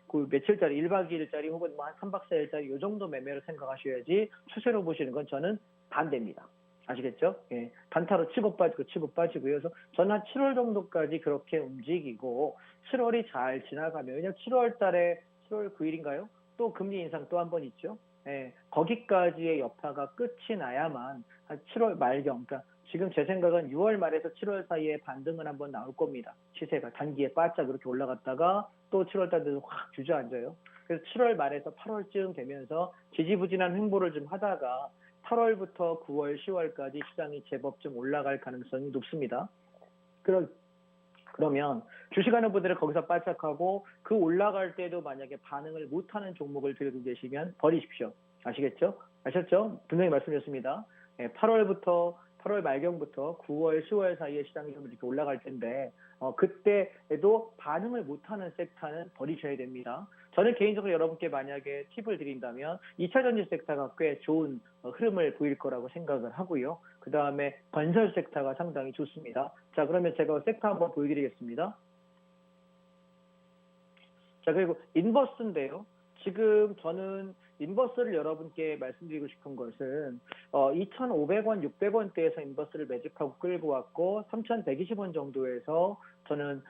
그 며칠짜리 1박 2일짜리 혹은 뭐 한 3박 4일짜리 이 정도 매매로 생각하셔야지 추세로 보시는 건 저는 반대입니다. 아시겠죠? 예, 단타로 치고 빠지고요. 그래서 저는 한 7월 정도까지 그렇게 움직이고 7월이 잘 지나가면 왜냐면 7월 달에 7월 9일인가요? 또 금리 인상 또 한 번 있죠. 예, 거기까지의 여파가 끝이 나야만 한 7월 말경, 그러니까 지금 제 생각은 6월 말에서 7월 사이에 반등은 한번 나올 겁니다. 시세가 단기에 바짝 그렇게 올라갔다가 또 7월 달 돼서 확 주저앉아요. 그래서 7월 말에서 8월쯤 되면서 지지부진한 횡보를 좀 하다가 8월부터 9월, 10월까지 시장이 제법 좀 올라갈 가능성이 높습니다. 그러면 주식하는 분들은 거기서 바짝하고 그 올라갈 때도 만약에 반응을 못하는 종목을 들고 계시면 버리십시오. 아시겠죠? 아셨죠? 분명히 말씀드렸습니다. 8월 말경부터 9월, 10월 사이에 시장이 좀 이렇게 올라갈 텐데 그때에도 반응을 못하는 섹터는 버리셔야 됩니다. 저는 개인적으로 여러분께 만약에 팁을 드린다면 2차 전지 섹터가 꽤 좋은 흐름을 보일 거라고 생각을 하고요. 그 다음에 건설 섹터가 상당히 좋습니다. 자, 그러면 제가 섹터 한번 보여드리겠습니다. 자, 그리고 인버스인데요. 지금 저는 인버스를 여러분께 말씀드리고 싶은 것은 2,500원, 600원대에서 인버스를 매집하고 끌고 왔고 3,120원 정도에서 저는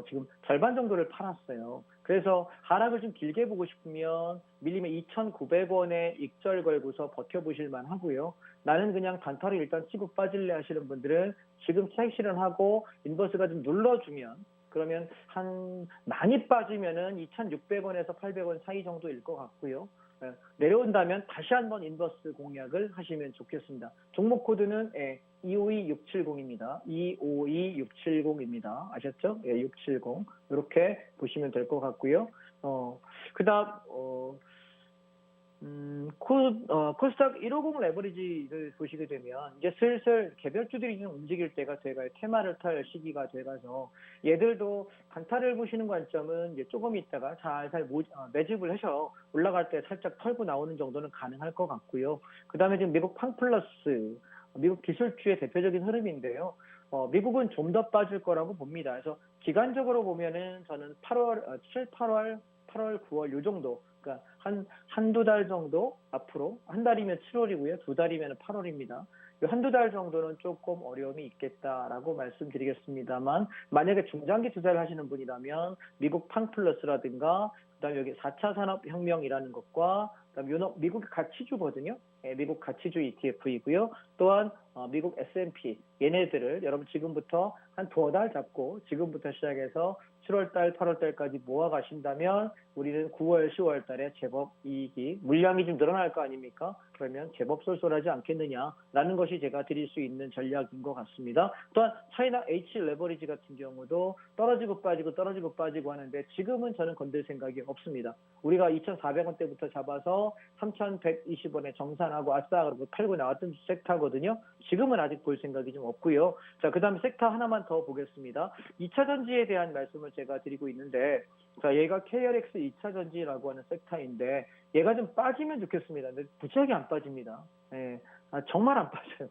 지금 절반 정도를 팔았어요. 그래서 하락을 좀 길게 보고 싶으면 밀리면 2,900원에 익절 걸고서 버텨보실 만하고요. 나는 그냥 단타를 일단 치고 빠질래 하시는 분들은 지금 차익 실현하고 인버스가 좀 눌러주면 그러면 한 많이 빠지면은 2,600원에서 800원 사이 정도일 것 같고요. 내려온다면 다시 한번 인버스 공략을 하시면 좋겠습니다. 종목 코드는 252670입니다. 252670입니다. 아셨죠? 670 이렇게 보시면 될 것 같고요. 그다음 코스닥 150 레버리지를 보시게 되면 이제 슬슬 개별주들이 좀 움직일 때가 돼가요. 테마를 탈 시기가 돼가서 얘들도 단타를 보시는 관점은 이제 조금 있다가 살살 매집을 해서 올라갈 때 살짝 털고 나오는 정도는 가능할 것 같고요. 그 다음에 지금 미국 팡플러스 미국 기술주의 대표적인 흐름인데요. 미국은 좀 더 빠질 거라고 봅니다. 그래서 기간적으로 보면은 저는 7, 8월, 9월 요 정도 그러니까 한두 달 정도 앞으로 한 달이면 7월이고요. 두 달이면 8월입니다. 한두 달 정도는 조금 어려움이 있겠다라고 말씀드리겠습니다만 만약에 중장기 투자를 하시는 분이라면 미국 팡플러스라든가 그다음에 여기 4차 산업혁명이라는 것과 그다음 미국의 가치주거든요. 미국 가치주 ETF이고요. 또한 미국 S&P 얘네들을 여러분 지금부터 한 두어 달 잡고 지금부터 시작해서 7월달, 8월달까지 모아 가신다면 우리는 9월, 10월 달에 제법 이익이 물량이 좀 늘어날 거 아닙니까? 그러면 제법 쏠쏠하지 않겠느냐라는 것이 제가 드릴 수 있는 전략인 것 같습니다. 또한 차이나 H 레버리지 같은 경우도 떨어지고 빠지고 하는데 지금은 저는 건들 생각이 없습니다. 우리가 2,400원대부터 잡아서 3,120원에 정산하고 아싸 그러고 팔고 나왔던 섹터거든요. 지금은 아직 볼 생각이 좀 없고요. 자, 그다음 섹터 하나만 더 보겠습니다. 2차 전지에 대한 말씀을 제가 드리고 있는데 자, 얘가 KRX 2차 전지라고 하는 섹터인데 얘가 좀 빠지면 좋겠습니다. 근데 무지하게 안 빠집니다. 정말 안 빠져요.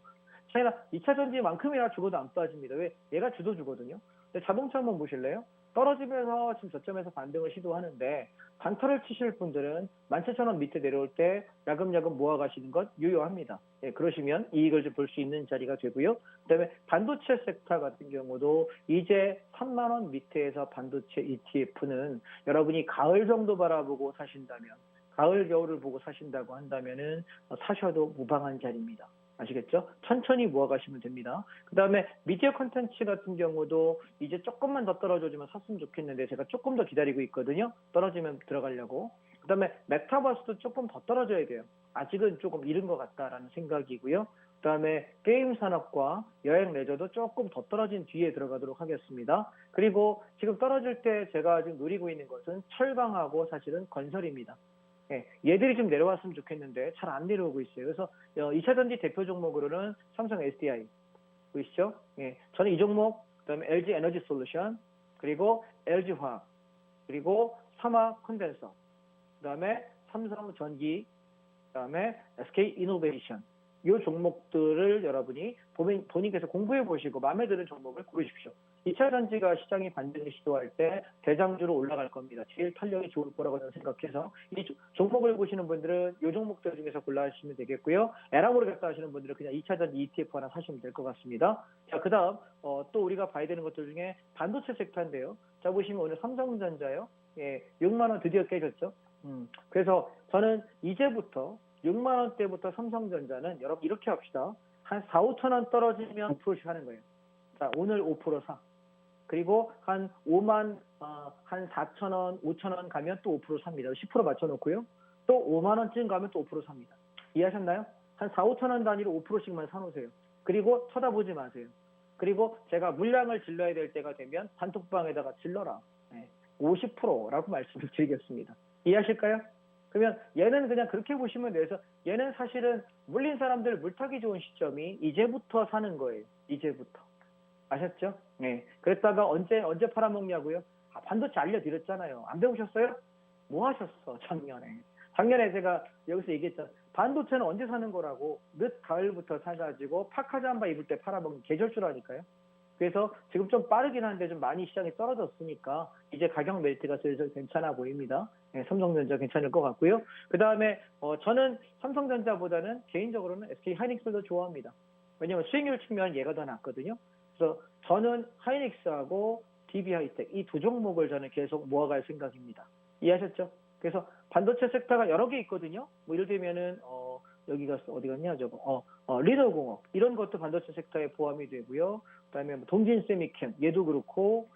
차이나 2차 전지만큼이나 죽어도 안 빠집니다. 왜? 얘가 주도주거든요. 근데 자동차 한번 보실래요? 떨어지면서 지금 저점에서 반등을 시도하는데 단타를 치실 분들은 17,000원 밑에 내려올 때 야금야금 모아가시는 것 유효합니다. 그러시면 이익을 좀 볼 수 있는 자리가 되고요. 그다음에 반도체 섹터 같은 경우도 이제 3만 원 밑에서 반도체 ETF는 여러분이 가을 정도 바라보고 사신다면 가을 겨울을 보고 사신다고 한다면은 사셔도 무방한 자리입니다. 아시겠죠? 천천히 모아가시면 됩니다. 그 다음에 미디어 콘텐츠 같은 경우도 이제 조금만 더 떨어져주면 샀으면 좋겠는데 제가 조금 더 기다리고 있거든요. 떨어지면 들어가려고. 그 다음에 메타버스도 조금 더 떨어져야 돼요. 아직은 조금 이른 것 같다라는 생각이고요. 그 다음에 게임 산업과 여행 레저도 조금 더 떨어진 뒤에 들어가도록 하겠습니다. 그리고 지금 떨어질 때 제가 지금 노리고 있는 것은 철강하고 사실은 건설입니다. 얘들이 좀 내려왔으면 좋겠는데 잘 안 내려오고 있어요. 그래서 2차 전지 대표 종목으로는 삼성 SDI 보이시죠? 저는 이 종목, 그다음에 LG 에너지 솔루션, 그리고 LG 화학, 그리고 삼화 컨덴서, 그다음에 삼성 전기, 그다음에 SK 이노베이션 이 종목들을 여러분이 본인께서 공부해 보시고 마음에 드는 종목을 고르십시오. 2차 전지가 시장이 반등을 시도할 때 대장주로 올라갈 겁니다. 제일 탄력이 좋을 거라고 저는 생각해서 이 종목을 보시는 분들은 이 종목들 중에서 골라주시면 되겠고요. 에라 모르겠다 하시는 분들은 그냥 2차 전지 ETF 하나 사시면 될 것 같습니다. 자, 그다음 또 우리가 봐야 되는 것들 중에 반도체 섹터인데요. 자, 보시면 오늘 삼성전자요. 예, 6만 원 드디어 깨졌죠. 그래서 저는 이제부터 6만 원대부터 삼성전자는 여러분 이렇게 합시다. 한 4, 5천 원 떨어지면 5%씩 하는 거예요. 자, 오늘 5% 사. 그리고 한 5만, 한 4천 원, 5천 원 가면 또 5% 삽니다. 10% 맞춰놓고요. 또 5만 원쯤 가면 또 5% 삽니다. 이해하셨나요? 한 4, 5천 원 단위로 5%씩만 사놓으세요. 그리고 쳐다보지 마세요. 그리고 제가 물량을 질러야 될 때가 되면 단톡방에다가 질러라. 50%라고 말씀을 드리겠습니다. 이해하실까요? 그러면 얘는 그냥 그렇게 보시면 돼서 얘는 사실은 물린 사람들 물타기 좋은 시점이 이제부터 사는 거예요. 이제부터. 아셨죠? 네. 그랬다가 언제 팔아먹냐고요? 반도체 알려드렸잖아요. 안 배우셨어요? 뭐 하셨어, 작년에. 작년에 제가 여기서 얘기했잖아. 반도체는 언제 사는 거라고 늦 가을부터 사가지고 파카잠바 입을 때 팔아먹는 계절주라니까요. 그래서 지금 좀 빠르긴 한데 좀 많이 시장이 떨어졌으니까 이제 가격 멜트가 슬슬 괜찮아 보입니다. 네, 삼성전자 괜찮을 것 같고요. 그 다음에 저는 삼성전자보다는 개인적으로는 SK 하이닉스를 좋아합니다. 왜냐면 수익률 측면 얘가 더 낫거든요. 그래서 저는 하이닉스하고 DB 하이텍 이 두 종목을 저는 계속 모아갈 생각입니다. 이해하셨죠? 그래서 반도체 섹터가 여러 개 있거든요. 뭐 예를 들면은 여기가 어디 갔냐 저거 리더공업 이런 것도 반도체 섹터에 포함이 되고요. 그다음에 뭐 동진 세미캠 얘도 그렇고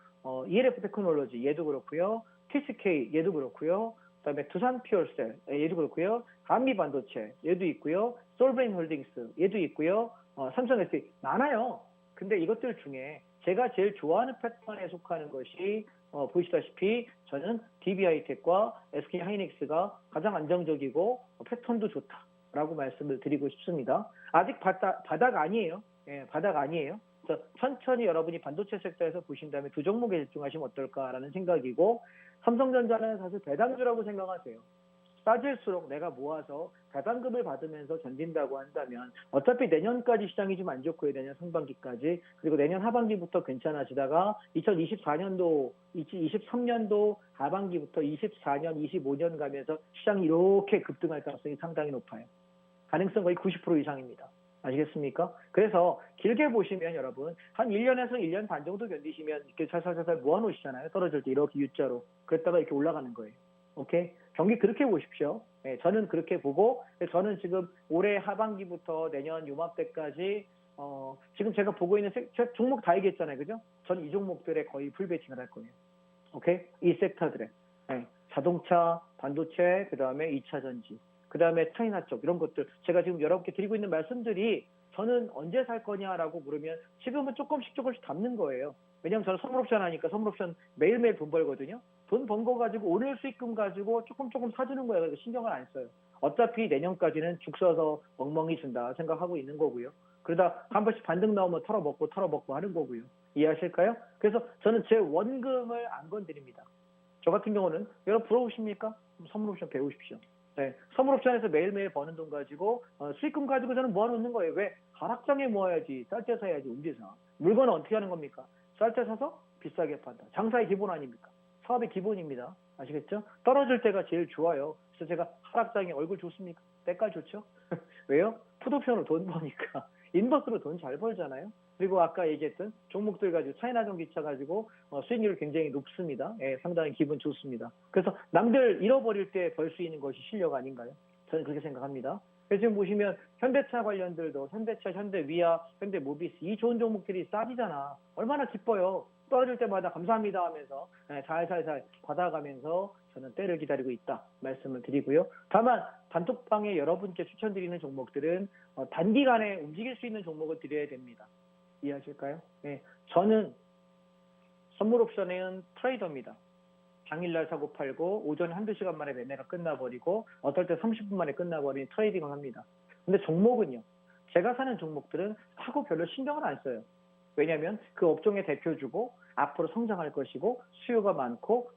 ELF 테크놀로지 얘도 그렇고요. TCK 얘도 그렇고요. 그다음에 두산 퓨어셀 얘도 그렇고요. 한미 반도체 얘도 있고요. 솔브레인 홀딩스 얘도 있고요. 삼성 SK 많아요. 근데 이것들 중에 제가 제일 좋아하는 패턴에 속하는 것이 보시다시피 저는 DB하이텍과 SK 하이닉스가 가장 안정적이고 패턴도 좋다라고 말씀을 드리고 싶습니다. 아직 바닥 아니에요. 예, 바닥 아니에요. 그래서 천천히 여러분이 반도체 섹터에서 보신다면 두 종목에 집중하시면 어떨까라는 생각이고 삼성전자는 사실 배당주라고 생각하세요. 싸질수록 내가 모아서 배당금을 받으면서 견딘다고 한다면 어차피 내년까지 시장이 좀 안 좋고요. 내년 상반기까지. 그리고 내년 하반기부터 괜찮아지다가 2024년도, 2023년도 하반기부터 24년, 25년 가면서 시장이 이렇게 급등할 가능성이 상당히 높아요. 가능성 거의 90% 이상입니다. 아시겠습니까? 그래서 길게 보시면 여러분 한 1년에서 1년 반 정도 견디시면 이렇게 살살살살 모아놓으시잖아요. 떨어질 때 이렇게 U자로. 그랬다가 이렇게 올라가는 거예요. 오케이? 경기 그렇게 보십시오. 네, 저는 그렇게 보고 저는 지금 올해 하반기부터 내년 요맘때까지 지금 제가 보고 있는 종목 다 얘기했잖아요. 그죠? 저는 이 종목들에 거의 풀배팅을 할 거예요. 오케이? 이 섹터들에. 네, 자동차, 반도체, 그다음에 2차 전지, 그다음에 차이나 쪽 이런 것들 제가 지금 여러분께 드리고 있는 말씀들이 저는 언제 살 거냐라고 물으면 지금은 조금씩 담는 거예요. 왜냐면 저는 선물옵션 하니까 선물옵션 매일매일 돈 벌거든요. 돈 번 거 가지고 오늘 수익금 가지고 조금 사주는 거예요. 그래서 신경을 안 써요. 어차피 내년까지는 죽 써서 멍멍이 준다 생각하고 있는 거고요. 그러다 한 번씩 반등 나오면 털어먹고 하는 거고요. 이해하실까요? 그래서 저는 제 원금을 안 건드립니다. 저 같은 경우는 여러분 부러우십니까? 선물옵션 배우십시오. 네, 선물옵션에서 매일매일 버는 돈 가지고 수익금 가지고 저는 모아놓는 거예요. 왜? 하락장에 모아야지. 쌀 때 사야지. 움직여서. 물건은 어떻게 하는 겁니까? 쌀 때 사서 비싸게 판다. 장사의 기본 아닙니까? 사업의 기본입니다. 아시겠죠? 떨어질 때가 제일 좋아요. 그래서 제가 하락장에 얼굴 좋습니까? 때깔 좋죠? 왜요? 풋옵션으로 돈 버니까. 인버스로 돈 잘 벌잖아요. 그리고 아까 얘기했던 종목들 가지고 차이나 전기차 가지고 수익률이 굉장히 높습니다. 예, 상당히 기분 좋습니다. 그래서 남들 잃어버릴 때 벌 수 있는 것이 실력 아닌가요? 저는 그렇게 생각합니다. 그래서 지금 보시면 현대차 관련들도 현대차, 현대위아, 현대모비스 이 좋은 종목들이 싸지잖아. 얼마나 기뻐요. 떨어질 때마다 감사합니다 하면서 살살살 받아가면서 저는 때를 기다리고 있다 말씀을 드리고요. 다만 단톡방에 여러분께 추천드리는 종목들은 단기간에 움직일 수 있는 종목을 드려야 됩니다. 이해하실까요? 네, 저는 선물옵션은 트레이더입니다. 당일날 사고 팔고 오전에 한두 시간 만에 매매가 끝나버리고 어떨 때 30분 만에 끝나버리는 트레이딩을 합니다. 근데 종목은요. 제가 사는 종목들은 하고 별로 신경을 안 써요. 왜냐하면 그 업종의 대표주고 앞으로 성장할 것이고 수요가 많고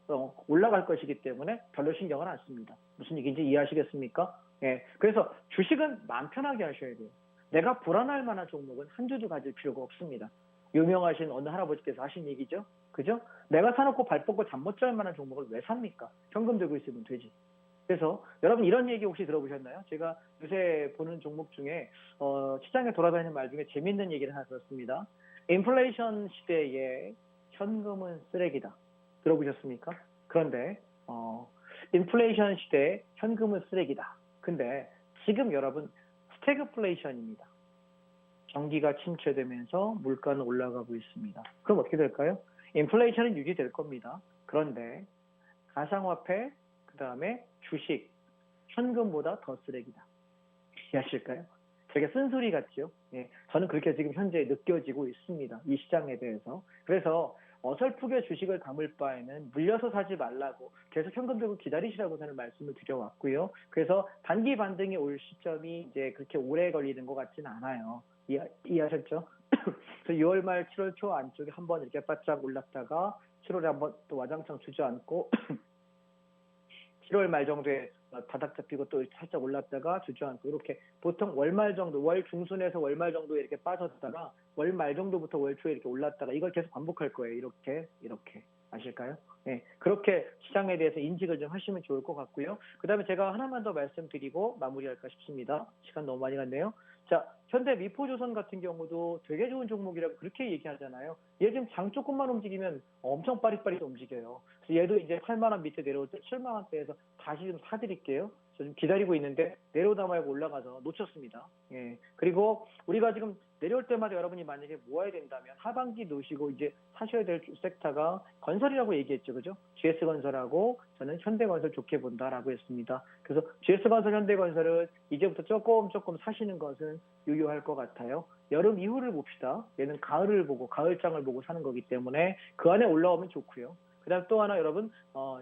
올라갈 것이기 때문에 별로 신경을 안 씁니다. 무슨 얘기인지 이해하시겠습니까? 예, 그래서 주식은 마음 편하게 하셔야 돼요. 내가 불안할 만한 종목은 한 주도 가질 필요가 없습니다. 유명하신 어느 할아버지께서 하신 얘기죠. 그죠? 내가 사놓고 발 뻗고 잠 못 잘 만한 종목을 왜 삽니까? 현금 들고 있으면 되지. 그래서 여러분 이런 얘기 혹시 들어보셨나요? 제가 요새 보는 종목 중에 시장에 돌아다니는 말 중에 재밌는 얘기를 하나 들었습니다. 인플레이션 시대에 현금은 쓰레기다. 들어보셨습니까? 그런데 인플레이션 시대에 현금은 쓰레기다. 근데 지금 여러분 스태그플레이션입니다. 경기가 침체되면서 물가는 올라가고 있습니다. 그럼 어떻게 될까요? 인플레이션은 유지될 겁니다. 그런데 가상화폐, 그 다음에 주식, 현금보다 더 쓰레기다. 이해하실까요? 되게 쓴소리 같죠? 예, 저는 그렇게 지금 현재 느껴지고 있습니다. 이 시장에 대해서. 그래서 어설프게 주식을 담을 바에는 물려서 사지 말라고 계속 현금 들고 기다리시라고 저는 말씀을 드려왔고요. 그래서 단기 반등이 올 시점이 이제 그렇게 오래 걸리는 것 같지는 않아요. 이해하셨죠? 그래서 6월 말 7월 초 안쪽에 한번 이렇게 바짝 올랐다가 7월에 한번 또 와장창 주저앉고 7월 말 정도에 바닥 잡히고 또 살짝 올랐다가 주저앉고 이렇게 보통 월말 정도, 월 중순에서 월말 정도에 이렇게 빠졌다가 월말 정도부터 월 초에 이렇게 올랐다가 이걸 계속 반복할 거예요. 이렇게 아실까요? 네, 그렇게 시장에 대해서 인식을 좀 하시면 좋을 것 같고요. 그 다음에 제가 하나만 더 말씀드리고 마무리할까 싶습니다. 시간 너무 많이 갔네요. 자, 현대 미포조선 같은 경우도 되게 좋은 종목이라고 그렇게 얘기하잖아요. 얘 지금 장 조금만 움직이면 엄청 빠릿빠릿 움직여요. 그래서 얘도 이제 8만 원 밑에 내려올 때 7만 원대에서 다시 좀 사드릴게요. 저 좀 기다리고 있는데 내려오다 말고 올라가서 놓쳤습니다. 예. 그리고 우리가 지금 내려올 때마다 여러분이 만약에 모아야 된다면 하반기 놓으시고 이제 사셔야 될 섹터가 건설이라고 얘기했죠. 그죠? GS건설하고 저는 현대건설 좋게 본다라고 했습니다. 그래서 GS건설, 현대건설은 이제부터 조금 사시는 것은 유효할 것 같아요. 여름 이후를 봅시다. 얘는 가을을 보고 가을장을 보고 사는 거기 때문에 그 안에 올라오면 좋고요. 그다음 또 하나 여러분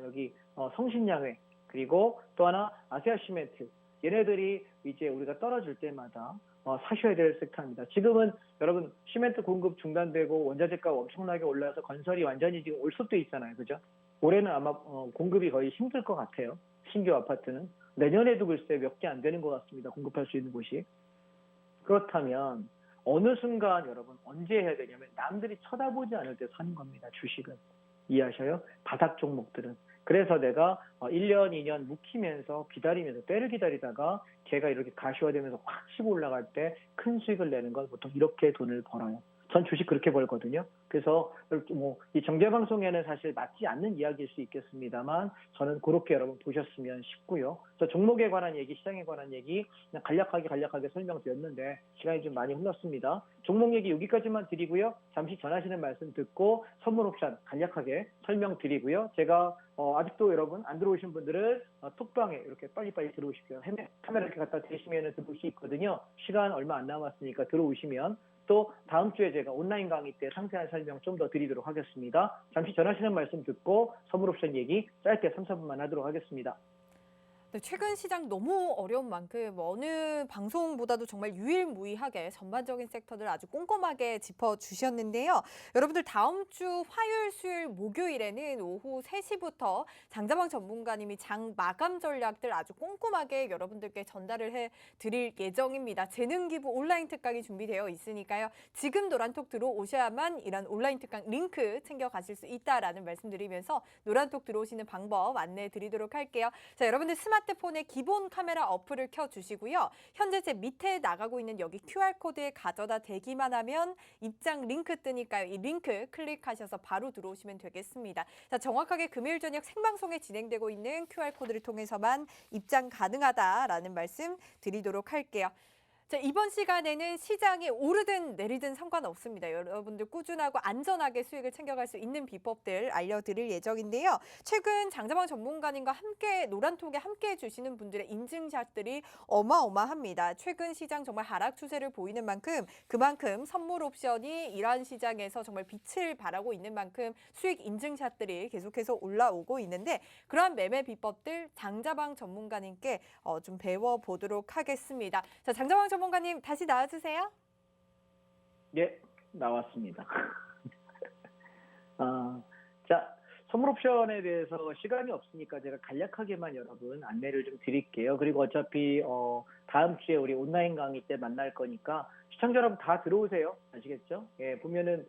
여기 성신양회 그리고 또 하나 아시아시멘트 얘네들이 이제 우리가 떨어질 때마다 사셔야 될 섹터입니다. 지금은 여러분 시멘트 공급 중단되고 원자재가 엄청나게 올라서 건설이 완전히 지금 올 수도 있잖아요. 그죠? 올해는 아마 공급이 거의 힘들 것 같아요. 신규 아파트는. 내년에도 글쎄 몇 개 안 되는 것 같습니다. 공급할 수 있는 곳이. 그렇다면 어느 순간 여러분 언제 해야 되냐면 남들이 쳐다보지 않을 때 사는 겁니다. 주식은. 이해하셔요? 바닥 종목들은. 그래서 내가 1년, 2년 묵히면서 기다리면서 때를 기다리다가 걔가 이렇게 가시화되면서 확 치고 올라갈 때 큰 수익을 내는 건 보통 이렇게 돈을 벌어요. 전 주식 그렇게 벌거든요. 그래서 이 정제 방송에는 사실 맞지 않는 이야기일 수 있겠습니다만 저는 그렇게 여러분 보셨으면 싶고요. 그래서 종목에 관한 얘기, 시장에 관한 얘기 그냥 간략하게 설명드렸는데 시간이 좀 많이 흘렀습니다. 종목 얘기 여기까지만 드리고요. 잠시 전하시는 말씀 듣고 선물 옵션 간략하게 설명드리고요. 제가 아직도 여러분 안 들어오신 분들은 톡방에 이렇게 빨리빨리 들어오십시오. 카메라 이렇게 갖다 대시면 들어올 수 있거든요. 시간 얼마 안 남았으니까 들어오시면 또 다음 주에 제가 온라인 강의 때 상세한 설명 좀 더 드리도록 하겠습니다. 잠시 전하시는 말씀 듣고 선물 옵션 얘기 짧게 3, 4분만 하도록 하겠습니다. 네, 최근 시장 너무 어려운 만큼 어느 방송보다도 정말 유일무이하게 전반적인 섹터들 아주 꼼꼼하게 짚어주셨는데요. 여러분들 다음 주 화요일, 수요일, 목요일에는 오후 3시부터 장자방 전문가님이 장 마감 전략들 아주 꼼꼼하게 여러분들께 전달을 해드릴 예정입니다. 재능기부 온라인 특강이 준비되어 있으니까요. 지금 노란톡 들어오셔야만 이런 온라인 특강 링크 챙겨가실 수 있다라는 말씀드리면서 노란톡 들어오시는 방법 안내해드리도록 할게요. 자, 여러분들 스마트폰에 기본 카메라 어플을 켜주시고요. 현재 제 밑에 나가고 있는 여기 QR코드에 가져다 대기만 하면 입장 링크 뜨니까요. 이 링크 클릭하셔서 바로 들어오시면 되겠습니다. 자, 정확하게 금요일 저녁 생방송에 진행되고 있는 QR코드를 통해서만 입장 가능하다라는 말씀 드리도록 할게요. 자, 이번 시간에는 시장이 오르든 내리든 상관없습니다. 여러분들 꾸준하고 안전하게 수익을 챙겨갈 수 있는 비법들 알려드릴 예정인데요. 최근 장자방 전문가님과 함께 노란톡에 함께 해주시는 분들의 인증샷들이 어마어마합니다. 최근 시장 정말 하락 추세를 보이는 만큼 그만큼 선물 옵션이 이러한 시장에서 정말 빛을 발하고 있는 만큼 수익 인증샷들이 계속해서 올라오고 있는데 그러한 매매 비법들 장자방 전문가님께 좀 배워보도록 하겠습니다. 자, 장자방 전문가님 다시 나와주세요. 예, 나왔습니다. 자, 선물 옵션에 대해서 시간이 없으니까 제가 간략하게만 여러분 안내를 좀 드릴게요. 그리고 어차피 다음 주에 우리 온라인 강의 때 만날 거니까 시청자 여러분 다 들어오세요. 아시겠죠? 예, 보면은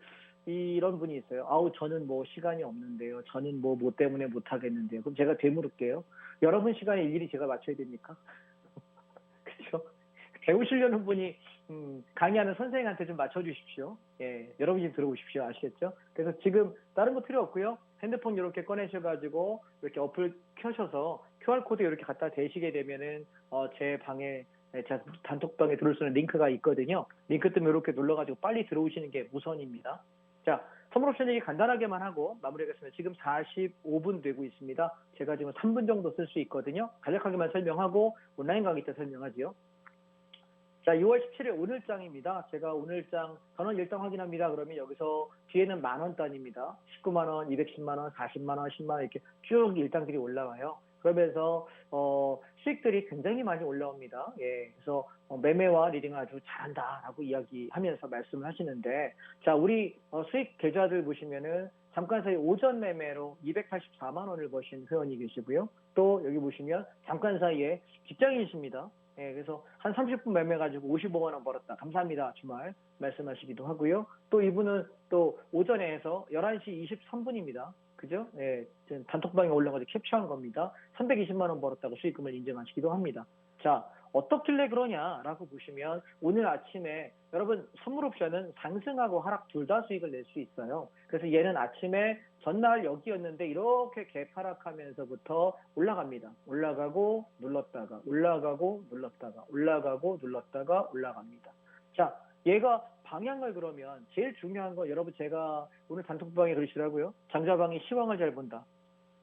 이런 분이 있어요. 아우, 저는 뭐 시간이 없는데요. 저는 뭐 때문에 못 하겠는데요. 그럼 제가 되물을게요. 여러분 시간에 일일이 제가 맞춰야 됩니까? 그렇죠? 배우시려는 분이 강의하는 선생님한테 좀 맞춰주십시오. 예, 여러분이 좀 들어오십시오. 아시겠죠? 그래서 지금 다른 거 필요 없고요. 핸드폰 이렇게 꺼내셔가지고 이렇게 어플 켜셔서 QR코드 이렇게 갖다 대시게 되면은 제 방에 제 단톡방에 들어올 수 있는 링크가 있거든요. 링크 뜨면 이렇게 눌러가지고 빨리 들어오시는 게 우선입니다. 자, 선물 옵션 얘기 간단하게만 하고 마무리하겠습니다. 지금 45분 되고 있습니다. 제가 지금 3분 정도 쓸 수 있거든요. 간략하게만 설명하고 온라인 강의 때 설명하지요. 자, 6월 17일 오늘장입니다. 제가 오늘장 전원 일당 확인합니다. 그러면 여기서 뒤에는 만원 단위입니다. 19만 원, 210만 원, 40만 원, 10만 원 이렇게 쭉 일당들이 올라와요. 그러면서 수익들이 굉장히 많이 올라옵니다. 예, 그래서 매매와 리딩을 아주 잘한다라고 이야기하면서 말씀을 하시는데, 자, 우리 수익 계좌들 보시면은 잠깐 사이 오전 매매로 284만 원을 버신 회원이 계시고요. 또 여기 보시면 잠깐 사이에 직장인이십니다. 예, 그래서 한 30분 매매 가지고 55만 원 벌었다. 감사합니다. 주말 말씀하시기도 하고요. 또 이분은 또 오전에 해서 11시 23분입니다. 그죠? 예, 지금 단톡방에 올라가지고 캡처한 겁니다. 320만 원 벌었다고 수익금을 인정하시기도 합니다. 자, 어떻길래 그러냐라고 보시면 오늘 아침에 여러분 선물 옵션은 상승하고 하락 둘 다 수익을 낼 수 있어요. 그래서 얘는 아침에 전날 여기였는데 이렇게 개파락하면서부터 올라갑니다. 올라가고 눌렀다가 올라가고 눌렀다가 올라가고 눌렀다가 올라갑니다. 자, 얘가 방향을 그러면 제일 중요한 거 여러분 제가 오늘 단톡방에 그러시더라고요. 장자방이 시황을 잘 본다.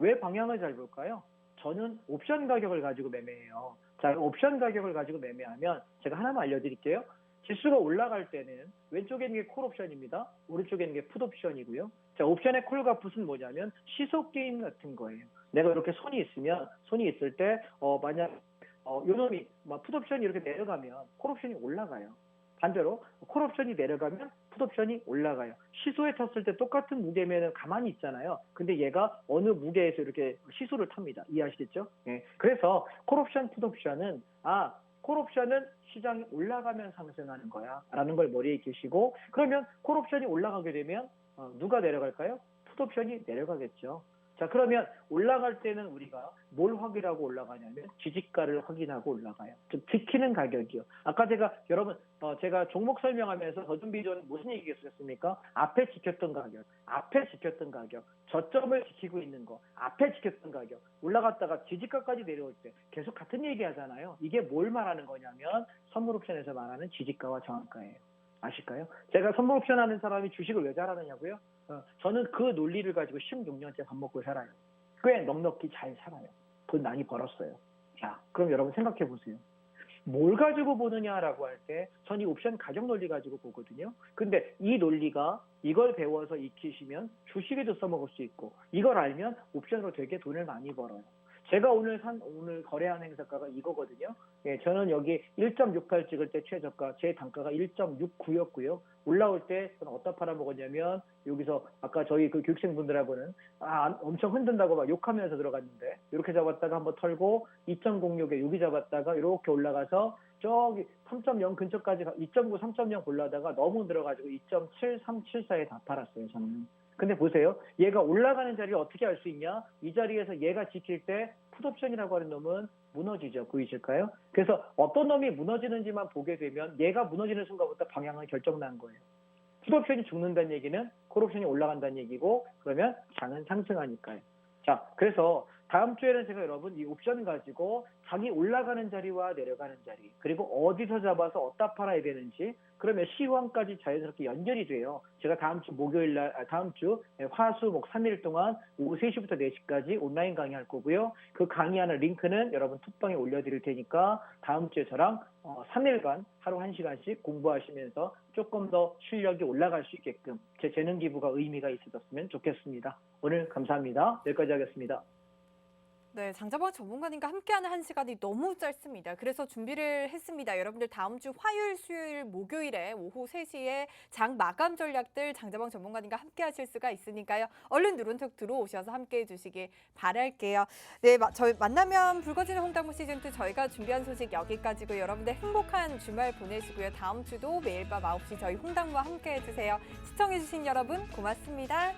왜 방향을 잘 볼까요? 저는 옵션 가격을 가지고 매매해요. 자, 옵션 가격을 가지고 매매하면 제가 하나만 알려드릴게요. 지수가 올라갈 때는 왼쪽에 있는 게 콜 옵션입니다. 오른쪽에 있는 게 풋 옵션이고요. 자, 옵션의 콜과 풋은 뭐냐면 시속 게임 같은 거예요. 내가 이렇게 손이 있으면 손이 있을 때 만약 요 놈이 풋 옵션이 이렇게 내려가면 콜 옵션이 올라가요. 반대로 콜 옵션이 내려가면 풋 옵션이 올라가요. 시소에 탔을 때 똑같은 무게면 가만히 있잖아요. 근데 얘가 어느 무게에서 이렇게 시소를 탑니다. 이해하시겠죠? 예. 그래서 콜 옵션, 풋 옵션은 콜 옵션은 시장이 올라가면 상승하는 거야 라는 걸 머리에 익히시고, 그러면 콜 옵션이 올라가게 되면 누가 내려갈까요? 풋 옵션이 내려가겠죠. 자, 그러면 올라갈 때는 우리가 뭘 확인하고 올라가냐면 지지가를 확인하고 올라가요. 좀 지키는 가격이요. 아까 제가 종목 설명하면서 더준비전 무슨 얘기했었습니까? 앞에 지켰던 가격, 저점을 지키고 있는 거, 앞에 지켰던 가격, 올라갔다가 지지가까지 내려올 때 계속 같은 얘기 하잖아요. 이게 뭘 말하는 거냐면 선물 옵션에서 말하는 지지가와 정확가예요. 아실까요? 제가 선물 옵션 하는 사람이 주식을 왜 잘하느냐고요? 저는 그 논리를 가지고 16년째 밥 먹고 살아요. 꽤 넉넉히 잘 살아요. 돈 많이 벌었어요. 자, 그럼 여러분 생각해 보세요. 뭘 가지고 보느냐라고 할 때 전 이 옵션 가격 논리 가지고 보거든요. 근데 이 논리가 이걸 배워서 익히시면 주식에도 써먹을 수 있고, 이걸 알면 옵션으로 되게 돈을 많이 벌어요. 제가 오늘 거래한 행사가가 이거거든요. 예, 저는 여기 1.68 찍을 때 최저가, 제 단가가 1.69였고요. 올라올 때 저는 어디다 팔아먹었냐면, 여기서 아까 저희 그 교육생분들하고는 엄청 흔든다고 막 욕하면서 들어갔는데, 이렇게 잡았다가 한번 털고 2.06에 여기 잡았다가 이렇게 올라가서 저기 3.0 근처까지 2.9, 3.0 골라다가 너무 들어가지고 2.7, 374에 다 팔았어요, 저는. 근데 보세요. 얘가 올라가는 자리를 어떻게 알 수 있냐? 이 자리에서 얘가 지킬 때 풋옵션이라고 하는 놈은 무너지죠. 보이실까요? 그래서 어떤 놈이 무너지는지만 보게 되면 얘가 무너지는 순간부터 방향을 결정난 거예요. 풋옵션이 죽는다는 얘기는 콜옵션이 올라간다는 얘기고, 그러면 장은 상승하니까요. 자, 그래서 다음 주에는 제가 여러분 이 옵션 가지고 장이 올라가는 자리와 내려가는 자리, 그리고 어디서 잡아서 어디다 팔아야 되는지, 그러면 시황까지 자연스럽게 연결이 돼요. 제가 다음 주 화수 목 3일 동안 오후 3시부터 4시까지 온라인 강의할 거고요. 그 강의하는 링크는 여러분 톡방에 올려드릴 테니까 다음 주에 저랑 3일간 하루 1시간씩 공부하시면서 조금 더 실력이 올라갈 수 있게끔 제 재능 기부가 의미가 있어졌으면 좋겠습니다. 오늘 감사합니다. 여기까지 하겠습니다. 네, 장자방 전문가님과 함께하는 1시간이 너무 짧습니다. 그래서 준비를 했습니다. 여러분들 다음 주 화요일, 수요일, 목요일에 오후 3시에 장 마감 전략들 장자방 전문가님과 함께하실 수가 있으니까요. 얼른 누른톡 들어오셔서 함께해 주시길 바랄게요. 네, 저희 만나면 붉어지는 홍당무 시즌2 저희가 준비한 소식 여기까지고 여러분들 행복한 주말 보내시고요. 다음 주도 매일 밤 9시 저희 홍당무와 함께해 주세요. 시청해 주신 여러분 고맙습니다.